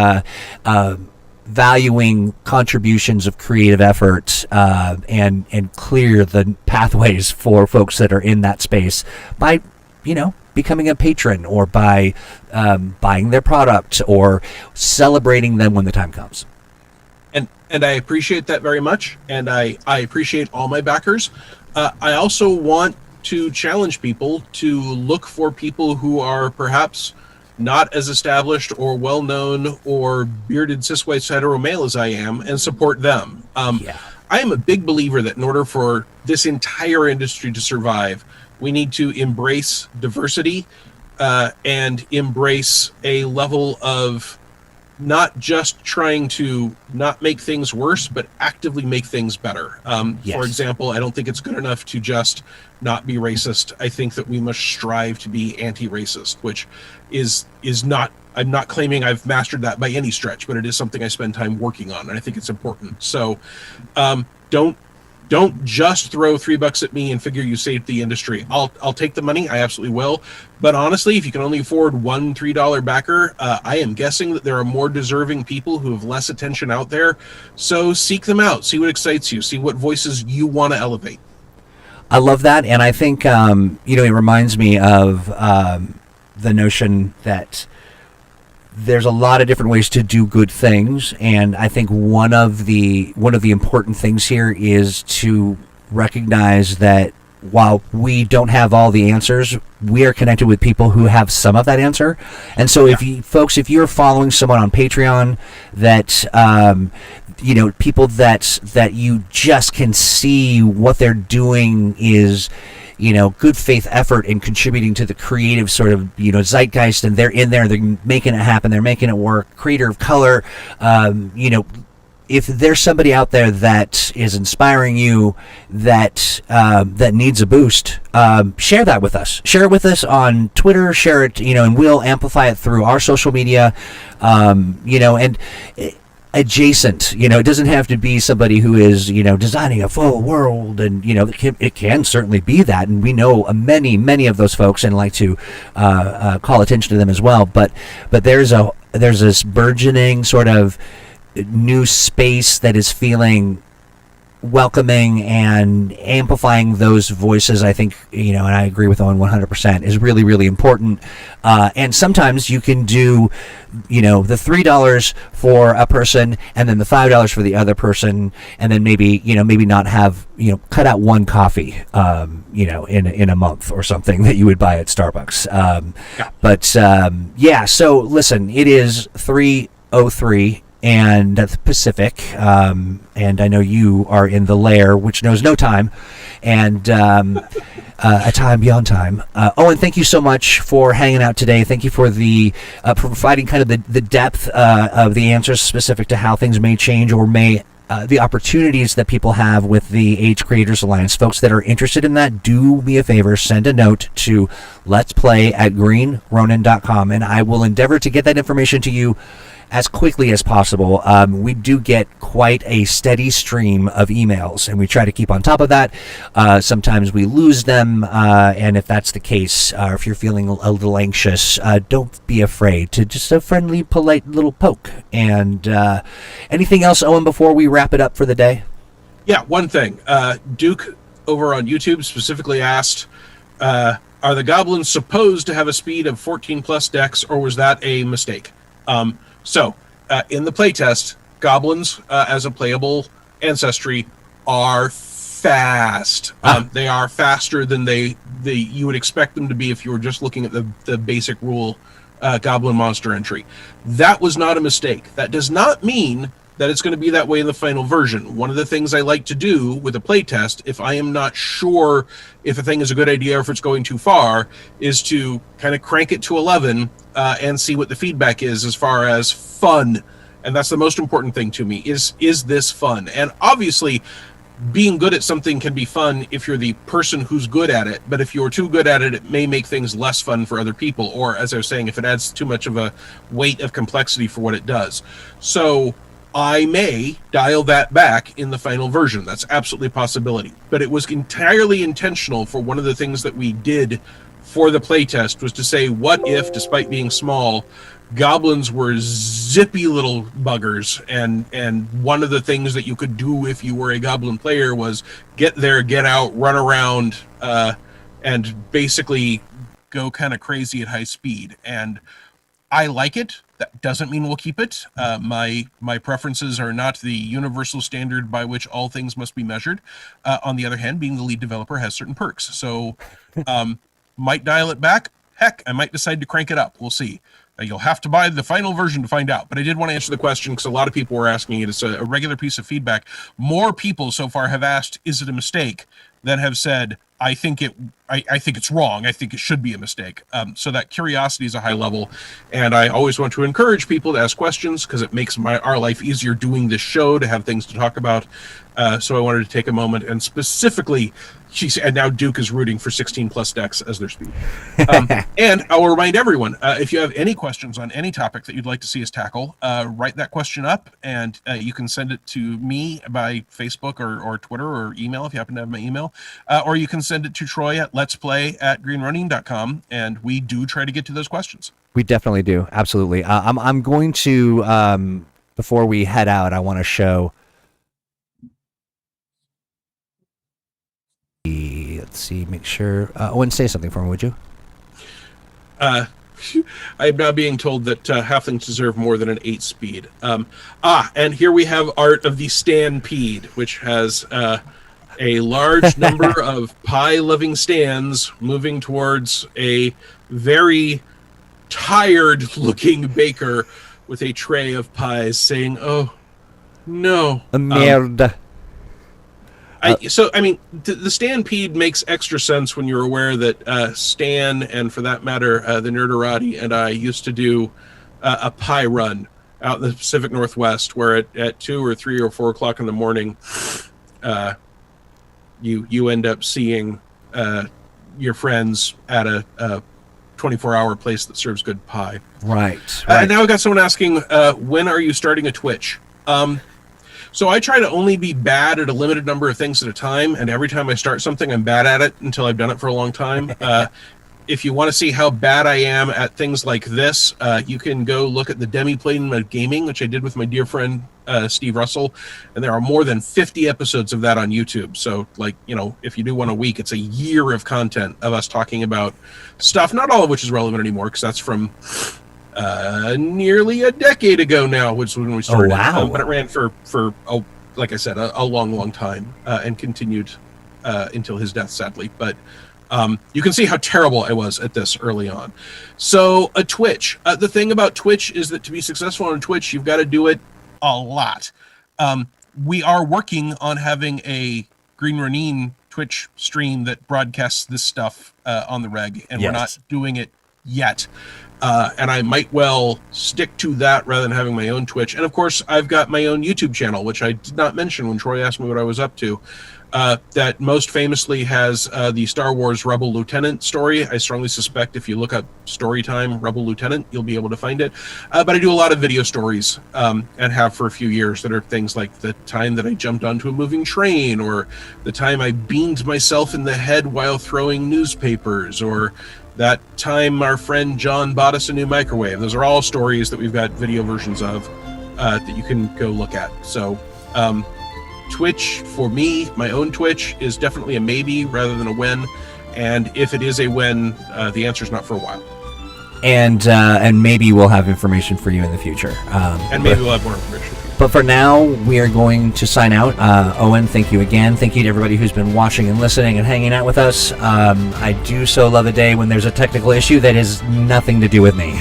S1: valuing contributions of creative effort and clear the pathways for folks that are in that space by becoming a patron, or by buying their product, or celebrating them when the time comes.
S2: And I appreciate that very much, and I appreciate all my backers. I also want to challenge people to look for people who are perhaps not as established or well-known or bearded cis white hetero male as I am, and support them. I am a big believer that in order for this entire industry to survive, we need to embrace diversity and embrace a level of not just trying to not make things worse, but actively make things better. For example, I don't think it's good enough to just not be racist. I think that we must strive to be anti-racist, which is not, I'm not claiming I've mastered that by any stretch, but it is something I spend time working on, and I think it's important. So don't just throw $3 at me and figure you saved the industry. I'll take the money. I absolutely will. But honestly, if you can only afford one $3 backer, I am guessing that there are more deserving people who have less attention out there. So seek them out. See what excites you. See what voices you want to elevate.
S1: I love that. And I think, it reminds me of the notion that there's a lot of different ways to do good things, and I think one of the important things here is to recognize that while we don't have all the answers, we are connected with people who have some of that answer. And so if you're following someone on Patreon that people that you just can see what they're doing is good faith effort in contributing to the creative sort of, zeitgeist, and they're in there, they're making it happen, they're making it work, creator of color, if there's somebody out there that is inspiring you, that that needs a boost, share that with us. Share it with us on Twitter. Share it, and we'll amplify it through our social media. And adjacent, it doesn't have to be somebody who is, designing a full world, and it can certainly be that, and we know many of those folks and like to call attention to them as well. But there's this burgeoning sort of new space that is feeling welcoming and amplifying those voices. I think, and I agree with Owen 100%, is really, really important. And sometimes you can do, the $3 for a person and then the $5 for the other person, and then maybe not have, cut out one coffee, in a month or something that you would buy at Starbucks. So listen, it is 3:03 and that's Pacific, and I know you are in the lair, which knows no time, and a time beyond time. Owen, thank you so much for hanging out today. Thank you for providing kind of the depth of the answers specific to how things may change or may the opportunities that people have with the Age Creators Alliance. Folks that are interested in that, do me a favor, send a note to letsplay@greenronin.com, and I will endeavor to get that information to you as quickly as possible. We do get quite a steady stream of emails, and we try to keep on top of that. Sometimes we lose them, and if that's the case, or if you're feeling a little anxious, don't be afraid to just a friendly, polite little poke. And anything else, Owen, before we wrap it up for the day?
S2: Yeah, one thing. Duke over on YouTube specifically asked, are the goblins supposed to have a speed of 14 plus dex, or was that a mistake? So, in the playtest, goblins as a playable ancestry are fast. They are faster than you would expect them to be if you were just looking at the basic rule goblin monster entry. That was not a mistake. That does not mean that it's going to be that way in the final version. One of the things I like to do with a playtest, if I am not sure if a thing is a good idea or if it's going too far, is to kind of crank it to 11 and see what the feedback is as far as fun. And that's the most important thing to me, is this fun? And obviously, being good at something can be fun if you're the person who's good at it, but if you're too good at it, it may make things less fun for other people, or, as I was saying, if it adds too much of a weight of complexity for what it does. So I may dial that back in the final version. That's absolutely a possibility. But it was entirely intentional. For one of the things that we did for the playtest was to say, what if, despite being small, goblins were zippy little buggers, and one of the things that you could do if you were a goblin player was get there, get out, run around, and basically go kind of crazy at high speed. And I like it. That doesn't mean we'll keep it. My preferences are not the universal standard by which all things must be measured. On the other hand, being the lead developer has certain perks. So might dial it back. Heck, I might decide to crank it up. We'll see. You'll have to buy the final version to find out. But I did want to answer the question because a lot of people were asking it. It's a regular piece of feedback. More people so far have asked, is it a mistake, than have said, I think it's wrong. I think it should be a mistake. So that curiosity is a high level, and I always want to encourage people to ask questions because it makes our life easier doing this show, to have things to talk about. So I wanted to take a moment and specifically, and now Duke is rooting for 16 plus decks as their speed. And I will remind everyone, if you have any questions on any topic that you'd like to see us tackle, write that question up, and you can send it to me by Facebook or Twitter or email if you happen to have my email, or you can send it to Troy at letsplay@greenrunning.com, and we do try to get to those questions.
S1: We definitely do. Absolutely. I'm going to, before we head out, I want to show. Let's see, make sure. Owen, say something for me, would you?
S2: I'm now being told that halflings deserve more than an 8 speed. And here we have art of the Stampede, which has a large number of pie-loving stands moving towards a very tired-looking baker with a tray of pies saying, "Oh, no.
S1: Merde."
S2: The Stampede makes extra sense when you're aware that Stan, and for that matter, the Nerderati and I used to do a pie run out in the Pacific Northwest, where at 2 or 3 or 4 o'clock in the morning, you end up seeing your friends at a 24-hour place that serves good pie.
S1: Right.
S2: And now I've got someone asking, when are you starting a Twitch? So I try to only be bad at a limited number of things at a time, and every time I start something, I'm bad at it until I've done it for a long time. If you want to see how bad I am at things like this, you can go look at the Demi-Plane of Gaming, which I did with my dear friend Steve Russell, and there are more than 50 episodes of that on YouTube. So, like, you know, if you do one a week, it's a year of content of us talking about stuff, not all of which is relevant anymore, because that's from nearly a decade ago now, which was when we started.
S1: Oh, wow.
S2: But it ran for like I said, a long time, and continued until his death, sadly. But you can see how terrible I was at this early on. So a Twitch. The thing about Twitch is that to be successful on Twitch, you've got to do it a lot. We are working on having a Green Ronin Twitch stream that broadcasts this stuff on the reg, and
S1: Yes.
S2: we're not doing it yet. And I might well stick to that rather than having my own Twitch. And of course, I've got my own YouTube channel, which I did not mention when Troy asked me what I was up to. That most famously has the Star Wars Rebel Lieutenant story. I strongly suspect if you look up Storytime Rebel Lieutenant, you'll be able to find it. But I do a lot of video stories, and have for a few years, that are things like the time that I jumped onto a moving train, or the time I beamed myself in the head while throwing newspapers, or that time our friend John bought us a new microwave. Those are all stories that we've got video versions of that you can go look at. So Twitch, for me, my own Twitch, is definitely a maybe rather than a when. And if it is a when, the answer is not for a while.
S1: And maybe we'll have information for you in the future.
S2: And maybe we'll have more information.
S1: But for now, we are going to sign out. Owen, thank you again. Thank you to everybody who's been watching and listening and hanging out with us. I do so love a day when there's a technical issue that has nothing to do with me.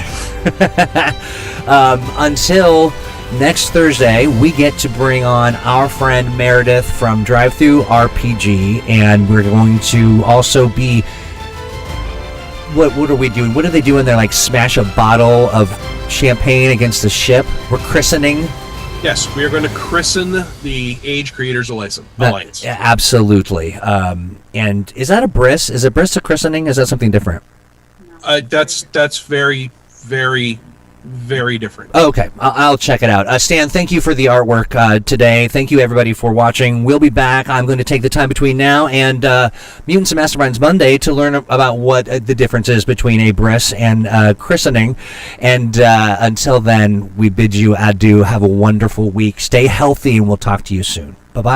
S1: Until next Thursday, we get to bring on our friend Meredith from Drive-Thru RPG, and we're going to also be... What are we doing? What are they doing there? Like smash a bottle of champagne against the ship? We're christening...
S2: Yes, we are going to christen the Age Creators Alliance.
S1: Yeah, absolutely. And is that a bris? Is a bris a christening? Is that something different?
S2: That's very, very, very different.
S1: Okay, I'll check it out. Stan, thank you for the artwork today. Thank you, everybody, for watching. We'll be back. I'm going to take the time between now and Mutants and Masterminds Monday to learn about what the difference is between a bris and christening. And until then, we bid you adieu. Have a wonderful week. Stay healthy, and we'll talk to you soon. Bye-bye.